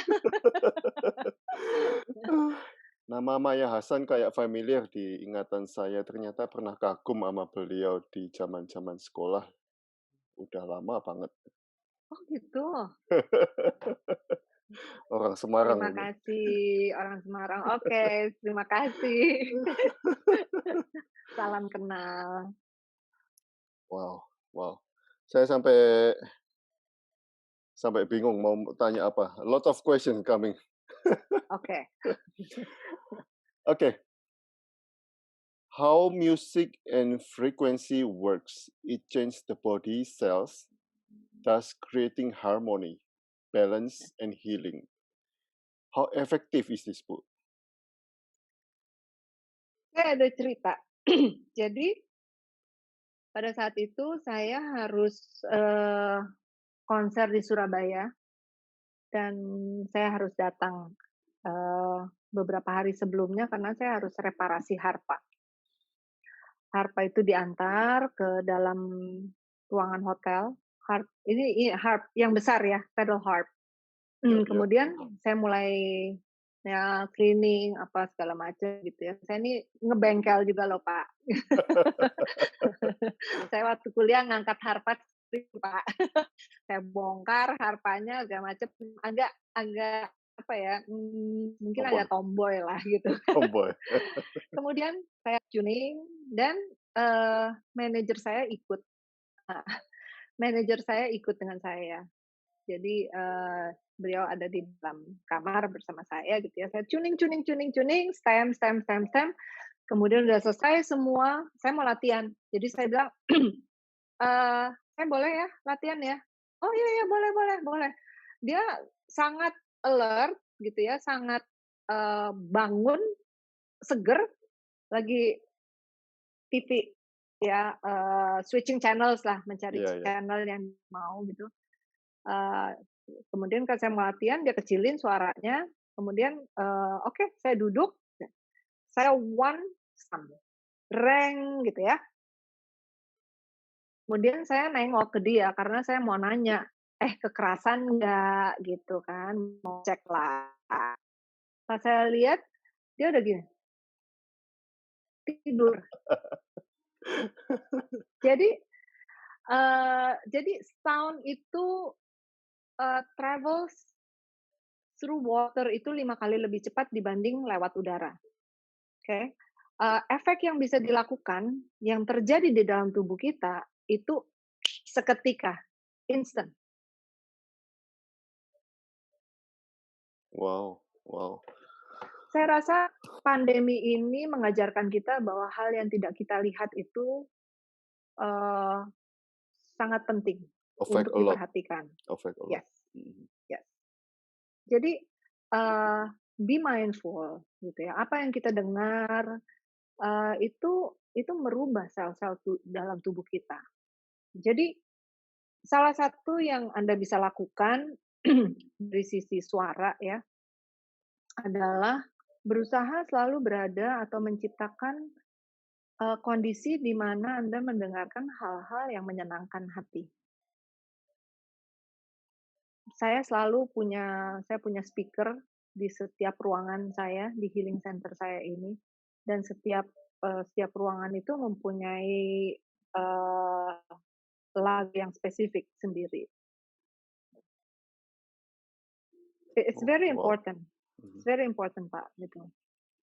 Nama Maya Hasan kayak familiar di ingatan saya, ternyata pernah kagum sama beliau di zaman-zaman sekolah, udah lama banget. Oh gitu. Orang Semarang Terima ini. kasih orang Semarang. Oke, terima kasih. Salam kenal. Wow, wow. Saya sampai bingung mau tanya apa. A lot of questions coming. Oke. Okay, how music and frequency works? It changes the body cells, thus creating harmony, balance, and healing. How effective is this, Bu? Saya ada cerita. Jadi pada saat itu saya harus konser di Surabaya dan saya harus datang beberapa hari sebelumnya karena saya harus reparasi harpa. Harpa itu diantar ke dalam ruangan hotel. Ini harp yang besar ya, pedal harp. Ya, ya. Kemudian saya mulai ya cleaning apa segala macam gitu ya. Saya ini ngebengkel juga loh Pak. Saya waktu kuliah ngangkat harpa Pak. Saya bongkar harpanya segala macam, agak apa ya, mungkin Tomboy. agak tomboy lah gitu. Tomboy. Kemudian saya tuning dan manajer saya ikut. Nah, manajer saya ikut dengan saya. Jadi beliau ada di dalam kamar bersama saya gitu ya. Saya tuning, stem. Kemudian udah selesai semua, saya mau latihan. Jadi saya bilang, saya boleh ya latihan ya? Oh iya boleh. Dia sangat alert gitu ya, sangat bangun, seger, lagi TV ya, switching channels lah, mencari Iya, iya. channel yang mau gitu. Kemudian kan saya mau latihan, dia kecilin suaranya, kemudian oke, saya duduk, saya one sum, reng gitu ya. Kemudian saya nengok ke dia karena saya mau nanya, kekerasan nggak gitu kan, mau cek lah. Pas saya lihat dia udah gini, tidur. Jadi sound itu travels through water itu 5 kali lebih cepat dibanding lewat udara. Oke. Efek yang bisa dilakukan, yang terjadi di dalam tubuh kita itu seketika, instant. Wow. Saya rasa pandemi ini mengajarkan kita bahwa hal yang tidak kita lihat itu sangat penting Affect untuk a lot. diperhatikan. Affect a lot. Yes. Jadi be mindful gitu ya. Apa yang kita dengar itu merubah sel-sel dalam tubuh kita. Jadi salah satu yang Anda bisa lakukan dari sisi suara ya adalah berusaha selalu berada atau menciptakan kondisi di mana Anda mendengarkan hal-hal yang menyenangkan hati. Saya punya speaker di setiap ruangan saya di healing center saya ini, dan setiap ruangan itu mempunyai lagu yang spesifik sendiri. It's very Wow. important. It's very important Pak gitu.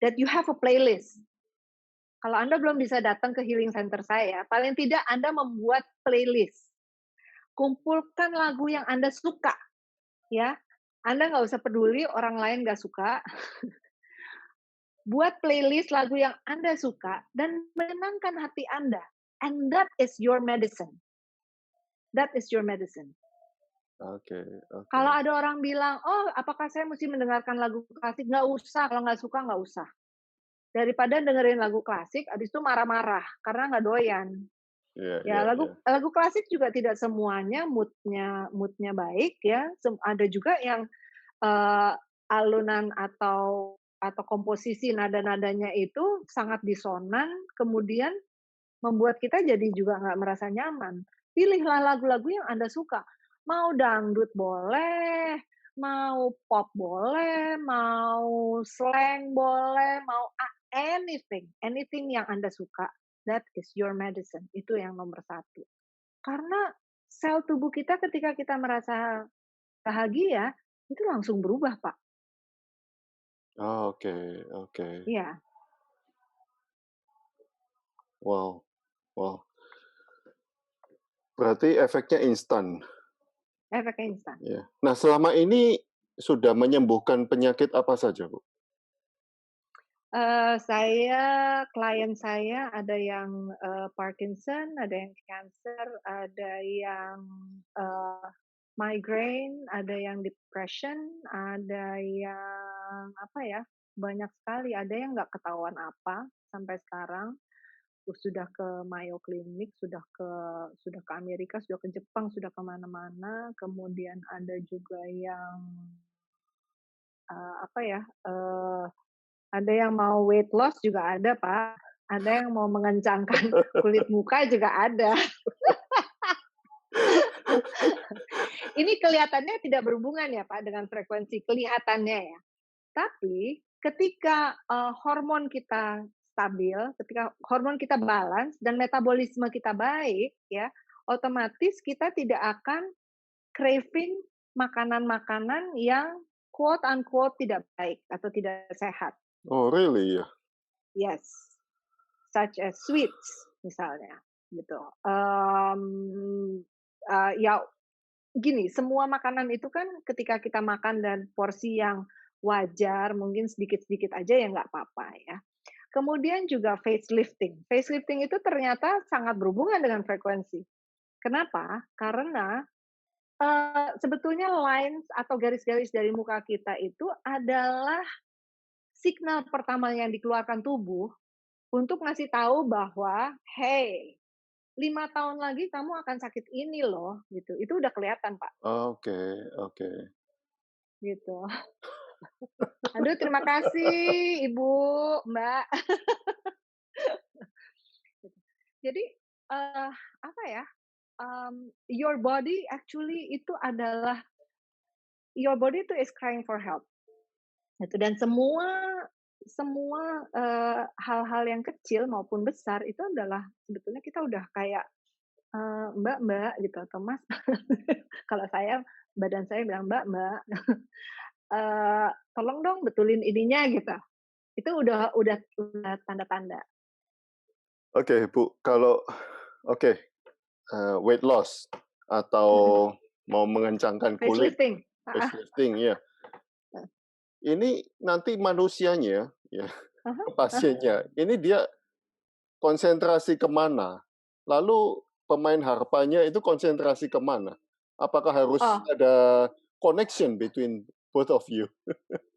That you have a playlist. Kalau Anda belum bisa datang ke healing center saya, paling tidak Anda membuat playlist. Kumpulkan lagu yang Anda suka, ya. Anda nggak usah peduli orang lain nggak suka. Buat playlist lagu yang Anda suka dan menenangkan hati Anda. And that is your medicine. That is your medicine. Oke. Kalau ada orang bilang, oh apakah saya mesti mendengarkan lagu klasik? Nggak usah, kalau nggak suka nggak usah. Daripada dengerin lagu klasik, habis itu marah-marah karena nggak doyan. Lagu klasik juga tidak semuanya moodnya baik ya. Ada juga yang alunan atau komposisi nada-nadanya itu sangat disonan, kemudian membuat kita jadi juga nggak merasa nyaman. Pilihlah lagu-lagu yang Anda suka. Mau dangdut boleh, Mau pop boleh, mau slang boleh, mau anything yang Anda suka, that is your medicine. Itu yang nomor satu. Karena sel tubuh kita ketika kita merasa bahagia, itu langsung berubah, Pak. Oke, oke. Iya, Wow, wow. Berarti efeknya instan, efeknya instan. ya. Nah, selama ini sudah menyembuhkan penyakit apa saja, Bu? Klien saya ada yang, Parkinson, ada yang cancer, ada yang, eee, migraine, ada yang depression, ada yang apa ya, banyak sekali, ada yang nggak ketahuan apa sampai sekarang. Sudah ke Mayo Clinic, sudah ke Amerika, sudah ke Jepang, sudah ke mana-mana, kemudian ada juga yang, apa ya, ada yang mau weight loss juga ada, Pak. Ada yang mau mengencangkan kulit muka juga ada. Ini kelihatannya tidak berhubungan ya, Pak, dengan frekuensi, kelihatannya ya. Tapi ketika, hormon kita stabil, ketika hormon kita balance dan metabolisme kita baik ya, otomatis kita tidak akan craving makanan-makanan yang quote unquote tidak baik atau tidak sehat. Oh, really ya? Yes, such as sweets misalnya, gitu. Ya gini, semua makanan itu kan ketika kita makan dan porsi yang wajar, mungkin sedikit-sedikit aja ya nggak apa-apa ya. Kemudian juga facelifting. Facelifting itu ternyata sangat berhubungan dengan frekuensi. Kenapa? Karena, sebetulnya lines atau garis-garis dari muka kita itu adalah signal pertama yang dikeluarkan tubuh untuk ngasih tahu bahwa, "Hey, 5 tahun lagi kamu akan sakit ini loh," gitu. Itu udah kelihatan, Pak, Oke, oke. gitu. Aduh, terima kasih Ibu, Mbak. Gitu. Jadi, apa ya, your body actually itu adalah your body itu is crying for help, gitu. Dan semua semua, hal-hal yang kecil maupun besar itu adalah sebetulnya kita udah kayak, "Mbak Mbak," gitu, atau "Mas." Kalau saya, badan saya bilang, "Mbak Mbak, tolong dong betulin ininya," gitu. Itu udah tanda-tanda. Oke, Bu, kalau oke, weight loss atau Mhm. mau mengencangkan kulit, Facelifting, heeh, facelifting, ya. Ini nanti manusianya, ya, ah pasiennya, ini dia konsentrasi ke mana? Lalu pemain harpanya itu konsentrasi ke mana? Apakah harus Oh ada connection between both of you?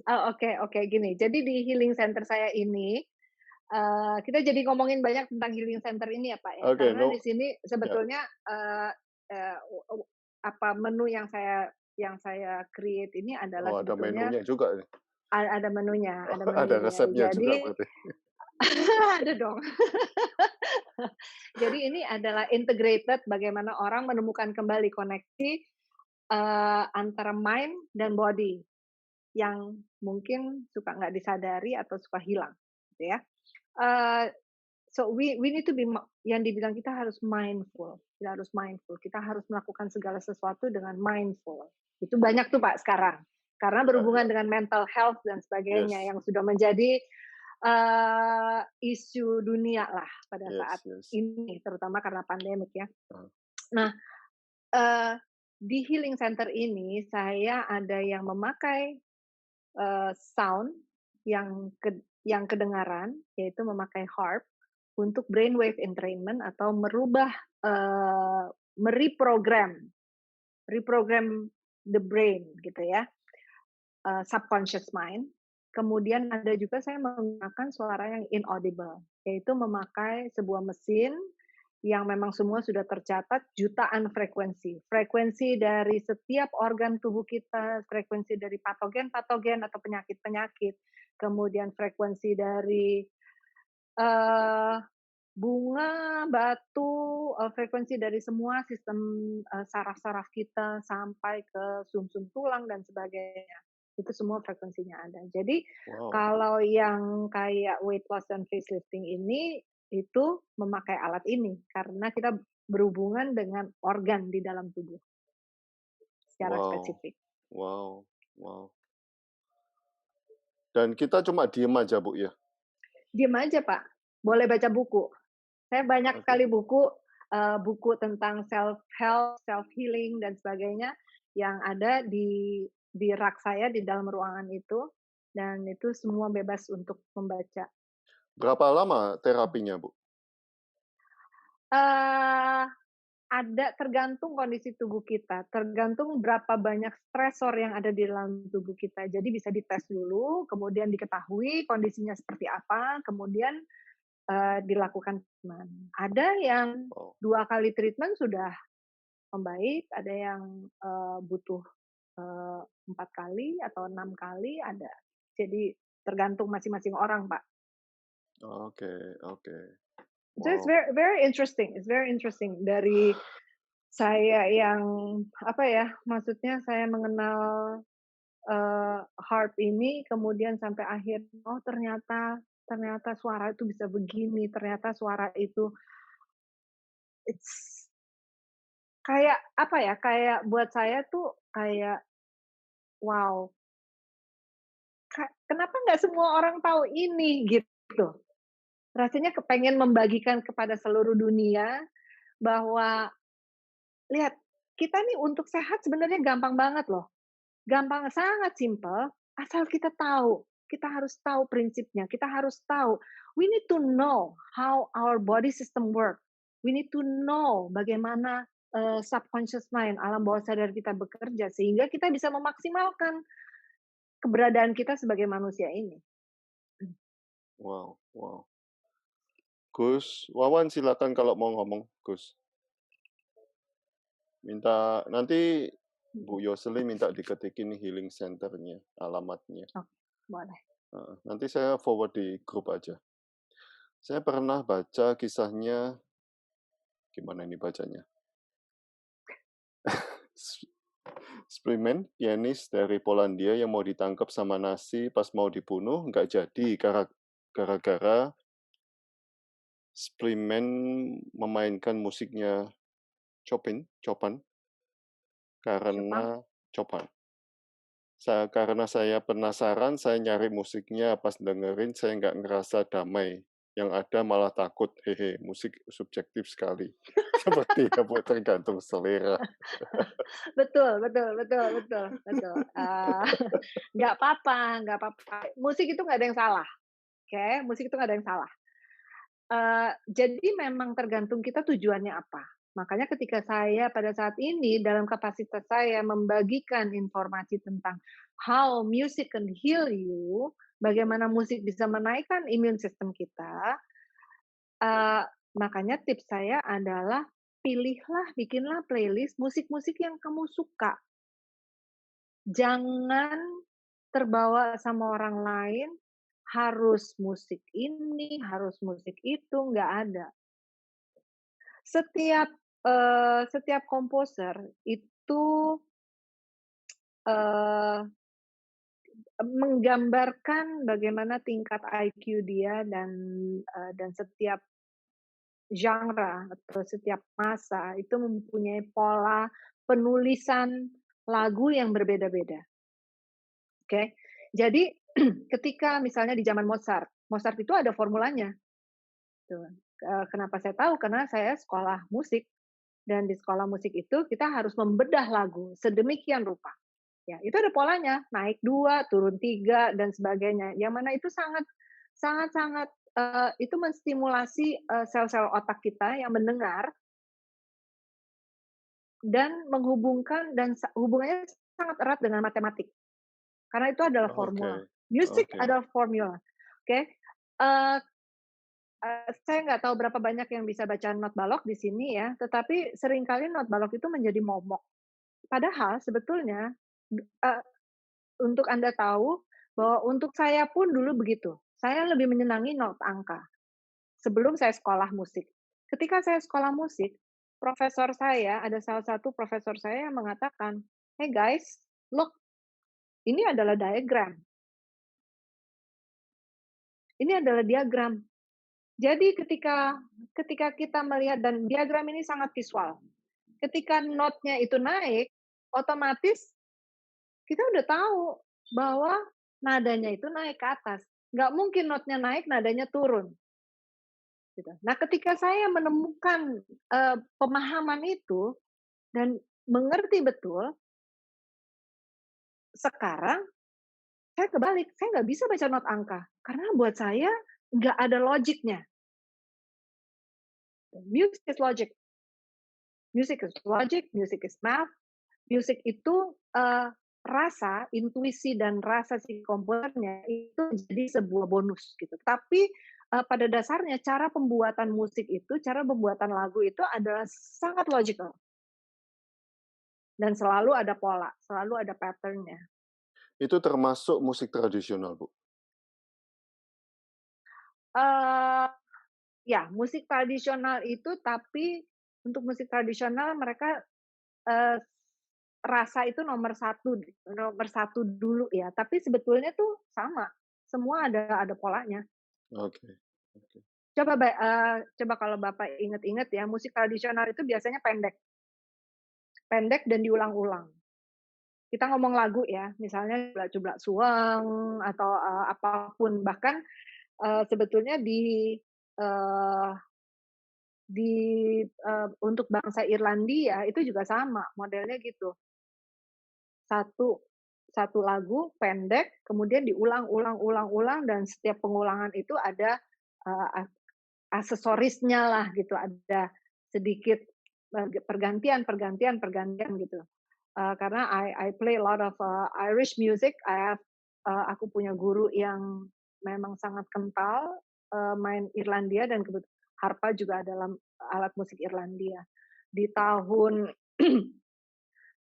oh, oke oke, gini, jadi di healing center saya ini, kita jadi ngomongin banyak tentang healing center ini ya, Pak, ya, Oke, karena no, di sini ya. sebetulnya, apa, menu yang saya create ini adalah Oh, ada sebetulnya menunya juga nih. ada menunya ada Ada menunya. resepnya juga Jadi berarti. ada dong. Jadi ini adalah integrated bagaimana orang menemukan kembali koneksi, antara mind dan body. Yang mungkin suka nggak disadari atau suka hilang, gitu ya. Eee, so we need to be yang dibilang kita harus mindful, kita harus melakukan segala sesuatu dengan mindful. Itu banyak tuh Pak sekarang, karena Ya, ya. berhubungan dengan mental health dan sebagainya Yes. yang sudah menjadi, isu dunia lah pada saat Yes, yes. ini, terutama karena pandemik ya. Heeh. Nah, eee, di healing center ini saya ada yang memakai sound yang kedengaran, yaitu memakai harp untuk brainwave entrainment atau merubah, mereprogram reprogram the brain gitu ya, subconscious mind. Kemudian ada juga saya menggunakan suara yang inaudible, yaitu memakai sebuah mesin yang memang semua sudah tercatat jutaan frekuensi. Frekuensi dari setiap organ tubuh kita, frekuensi dari patogen-patogen atau penyakit-penyakit, kemudian frekuensi dari, eee, bunga, batu, frekuensi dari semua sistem, saraf-saraf kita sampai ke sumsum tulang dan sebagainya. Itu semua frekuensinya ada. Jadi Wow, kalau yang kayak weight loss dan facelifting ini, itu memakai alat ini, karena kita berhubungan dengan organ di dalam tubuh secara wow, spesifik. wow, wow. Dan kita cuma diem aja, Bu, ya? Diem aja, Pak, boleh baca buku. Saya banyak Oke. sekali buku, buku tentang self help, self healing dan sebagainya yang ada di rak saya di dalam ruangan itu, dan itu semua bebas untuk membaca. Berapa lama terapinya, Bu? Eee, ada tergantung kondisi tubuh kita, tergantung berapa banyak stresor yang ada di dalam tubuh kita. Jadi bisa dites dulu, kemudian diketahui kondisinya seperti apa, kemudian, dilakukan treatment. Ada yang Wow, 2 kali treatment sudah membaik, ada yang, butuh, 4 kali atau 6 kali ada. Jadi tergantung masing-masing orang, Pak. oke, oke. So it's Wow, it's very interesting dari saya yang, apa ya, maksudnya saya mengenal, harp ini kemudian sampai akhir, oh ternyata ternyata suara itu bisa begini, ternyata suara itu it's kayak, apa ya, kayak buat saya tuh kayak, wow, kenapa nggak semua orang tahu ini gitu. Rasanya kepengen membagikan kepada seluruh dunia bahwa lihat kita nih untuk sehat sebenarnya gampang banget loh. Gampang, sangat simpel asal kita tahu. Kita harus tahu prinsipnya, kita harus tahu. We need to know how our body system work. We need to know bagaimana, subconscious mind, alam bawah sadar kita bekerja sehingga kita bisa memaksimalkan keberadaan kita sebagai manusia ini. wow, wow. Gus, Wawan silakan kalau mau ngomong, Gus. Minta nanti Bu Yoseli minta diketikin healing center-nya, alamatnya. Oh, boleh. Nanti saya forward di grup aja. Saya pernah baca kisahnya, gimana ini bacanya? S- Sprimen, pianis dari Polandia yang mau ditangkap sama nasi pas mau dibunuh, nggak jadi gara-gara Sprimen memainkan musiknya Chopin, Chopin. karena Chopin. Karena saya penasaran, saya nyari musiknya, pas dengerin saya nggak ngerasa damai. Yang ada malah takut, hehe, musik subjektif sekali. Seperti ya, Bu, tergantung selera. Betul betul betul betul betul, nggak apa-apa nggak apa-apa. Musik itu nggak ada yang salah, oke? Musik itu nggak ada yang salah. Jadi memang tergantung kita tujuannya apa. Makanya ketika saya pada saat ini dalam kapasitas saya membagikan informasi tentang how music can heal you, bagaimana musik bisa menaikkan imun sistem kita, eee, makanya tips saya adalah pilihlah, bikinlah playlist musik-musik yang kamu suka. Jangan terbawa sama orang lain, harus musik ini, harus musik itu, nggak ada. Setiap, setiap komposer itu, eee, menggambarkan bagaimana tingkat IQ dia dan setiap genre atau setiap masa itu mempunyai pola penulisan lagu yang berbeda-beda, oke? Jadi ketika misalnya di zaman Mozart, Mozart itu ada formulanya tuh, kenapa saya tahu, karena saya sekolah musik. Dan di sekolah musik itu kita harus membedah lagu sedemikian rupa. Ya, itu ada polanya, naik 2 turun 3 dan sebagainya. Yang mana itu sangat sangat sangat, itu menstimulasi, sel-sel otak kita yang mendengar dan menghubungkan dan hubungannya sangat erat dengan matematik, karena itu adalah Oke, formula. Musik oke. adalah formula, oke? Eee saya nggak tahu berapa banyak yang bisa baca not balok di sini ya, tetapi seringkali not balok itu menjadi momok. Padahal sebetulnya, untuk Anda tahu bahwa untuk saya pun dulu begitu. Saya lebih menyenangi not angka. sebelum saya sekolah musik. Ketika saya sekolah musik, profesor saya, ada salah satu profesor saya yang mengatakan, "Hey guys, look, ini adalah diagram. Ini adalah diagram. Jadi ketika ketika kita melihat dan diagram ini sangat visual. Ketika notnya itu naik, otomatis kita udah tahu bahwa nadanya itu naik ke atas. Nggak mungkin notnya naik, nadanya turun." Gitu. Nah, ketika saya menemukan, pemahaman itu dan mengerti betul, sekarang saya kebalik, saya nggak bisa baca not angka, karena buat saya nggak ada logiknya. Music is logic, music is logic, music is math, music itu, rasa, intuisi dan rasa si komposernya itu jadi sebuah bonus gitu. Tapi, pada dasarnya cara pembuatan musik itu, cara pembuatan lagu itu adalah sangat logical dan selalu ada pola, selalu ada pattern-nya. Itu termasuk musik tradisional, Bu? Eee, ya musik tradisional itu tapi untuk musik tradisional mereka, eee, rasa itu nomor satu dulu ya, tapi sebetulnya tuh sama, semua ada polanya. Oke oke. Coba kalau Bapak inget-inget ya, musik tradisional itu biasanya pendek pendek dan diulang-ulang. Kita ngomong lagu ya, misalnya Cublak Suweng atau, apapun, bahkan, sebetulnya eee, untuk bangsa Irlandia itu juga sama, modelnya gitu. Satu satu lagu pendek, kemudian diulang-ulang dan setiap pengulangan itu ada, eee, aksesorisnya lah gitu, ada sedikit, pergantian gitu. Karena I play a lot of, Irish music, aku punya guru yang memang sangat kental, main Irlandia dan harpa juga adalah alat musik Irlandia. Di tahun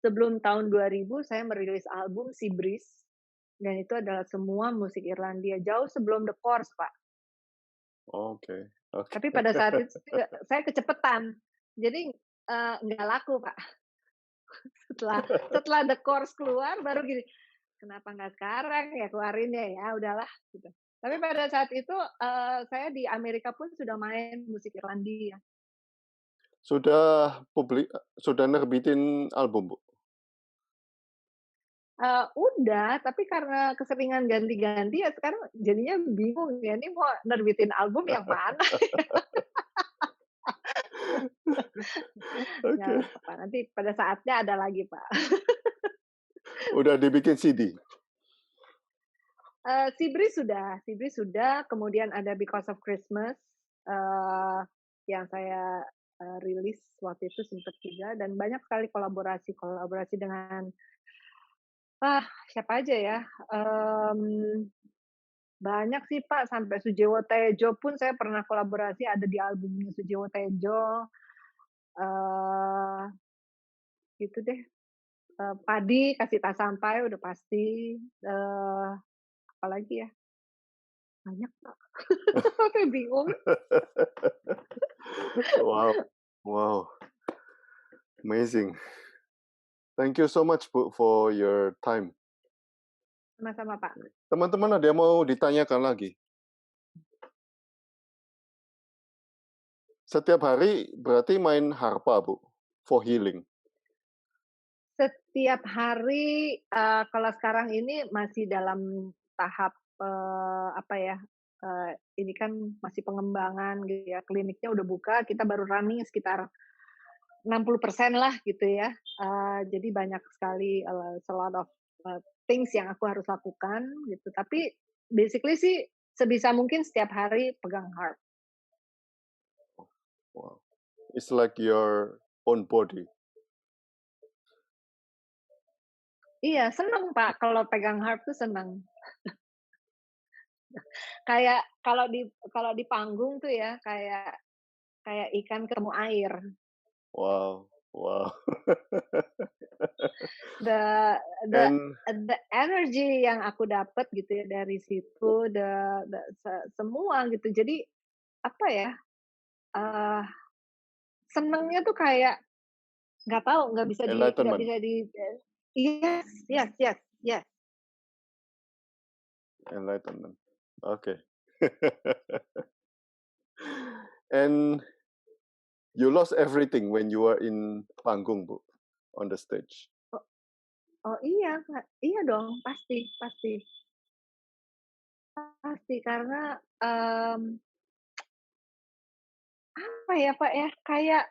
sebelum tahun 2000 saya merilis album Sea Breeze, dan itu adalah semua musik Irlandia, jauh sebelum The Course, Pak. Oke oke. Tapi pada saat itu saya kecepatan, jadi, nggak laku, Pak. Setelah setelah The Course keluar baru gini, "Kenapa nggak sekarang ya keluarinnya ya, udahlah," gitu. Tapi pada saat itu, saya di Amerika pun sudah main musik Irlandia. Sudah nerbitin album, Bu? Udah, tapi karena keseringan ganti-ganti ya sekarang jadinya bingung ya, ini mau nerbitin album yang mana? Nggak Oke. apa-apa, nanti pada saatnya ada lagi, Pak. Udah dibikin CD? Sea Breeze sudah, kemudian ada Because of Christmas, eee, yang saya, rilis waktu itu sempat juga dan banyak sekali kolaborasi dengan, siapa aja ya, banyak sih, Pak, sampai Sujiwo Tejo pun saya pernah kolaborasi ada di albumnya Sujiwo Tejo, eee, gitu deh, Padi, Kasih Tak Sampai udah pasti, apalagi ya, banyak, Pak, saya bingung. Wow wow, amazing. Thank you so much, Bu, for your time. Sama-sama, Pak. Teman-teman ada yang mau ditanyakan lagi? Setiap hari berarti main harpa, Bu, for healing? Setiap hari, kalau sekarang ini masih dalam tahap, apa ya, ini kan masih pengembangan gitu ya, kliniknya udah buka, kita baru running sekitar 60% lah gitu ya. Jadi banyak sekali, a lot of, things yang aku harus lakukan gitu. Tapi basically sih sebisa mungkin setiap hari pegang harp. Wow, it's like your own body. Iya, seneng, Pak, kalau pegang harp tuh seneng. Kayak kalau di panggung tuh ya, kayak kayak ikan ketemu air. Wow wow. The the And the energy yang aku dapat gitu ya dari situ, semua gitu. Jadi, apa ya, senengnya tuh kayak nggak tahu, nggak Enlightenment. bisa yes, yes, yes, yes. Enlightenment. Okay. And you lost everything when you were in panggung, Bu, on the stage. Oh iya, Kak. Iya dong, pasti pasti. Pasti karena, apa ya, Pak, ya, kayak,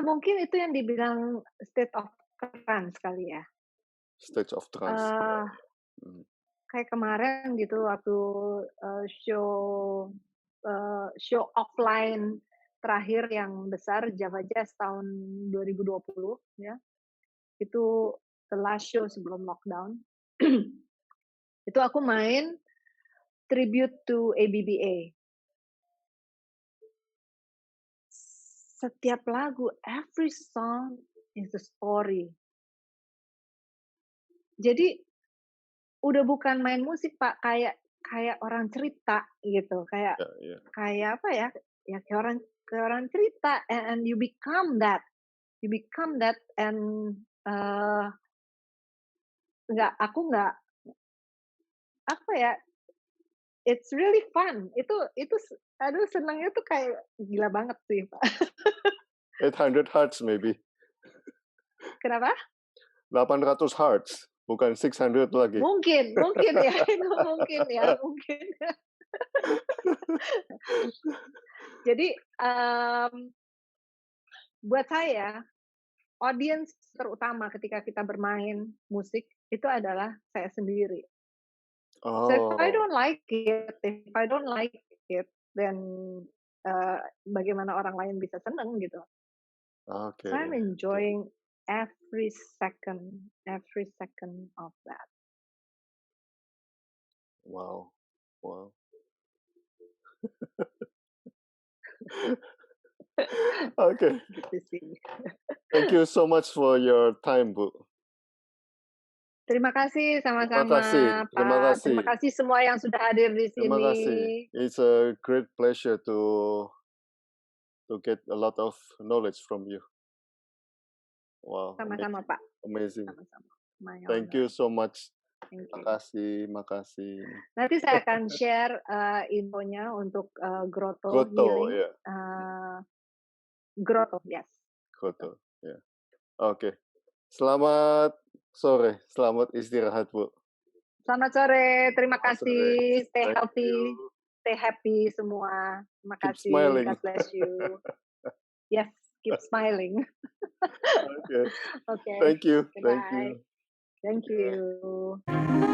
mungkin itu yang dibilang state of trance kali ya. Stage of trance. Eee, Mhm. Kayak kemarin gitu waktu, show offline terakhir yang besar Java Jazz tahun 2020 ya, itu the last show sebelum lockdown. Itu aku main tribute to ABBA. Setiap lagu, every song is a story. Jadi udah bukan main musik, Pak, kayak orang cerita gitu, kayak Ya, ya. kayak apa ya, ya kayak orang cerita and you become that. You become that and, eee, aku nggak apa ya, it's really fun. Itu aduh senangnya tuh kayak gila banget sih, Pak. 800 hertz maybe. Kenapa? 800 hertz, bukan 600 lagi. Mungkin ya, itu mungkin ya, mungkin. Jadi, buat saya, audience terutama ketika kita bermain musik, itu adalah saya sendiri. So if I Oh, don't like it, then, bagaimana orang lain bisa seneng gitu. oke. So I'm enjoying every second of that. Wow, wow. Okay. Gitu sih. Thank you so much for your time, Bu. Terima kasih Terima sama-sama, kasih, terima Pak. Terima kasih, kasih semua yang sudah hadir di terima sini. kasih. It's a great pleasure to get a lot of knowledge from you. Wow, Sama-sama, Pak. amazing. Sama-sama. My Thank you honor. so much. Thank you. Makasih. Nanti saya akan share, infonya untuk, Grotto Goto, Healing. ya. Grotto, yes. Goto, ya. Oke. Selamat sore, selamat istirahat, Bu. Selamat sore, terima Selamat sore. kasih. Stay Thank healthy, you. stay happy semua. Terima Keep kasih. smiling. God bless you. Yes, keep smiling. Okay. Okay. Thank you. Thank Goodbye. you. Thank Yeah. you.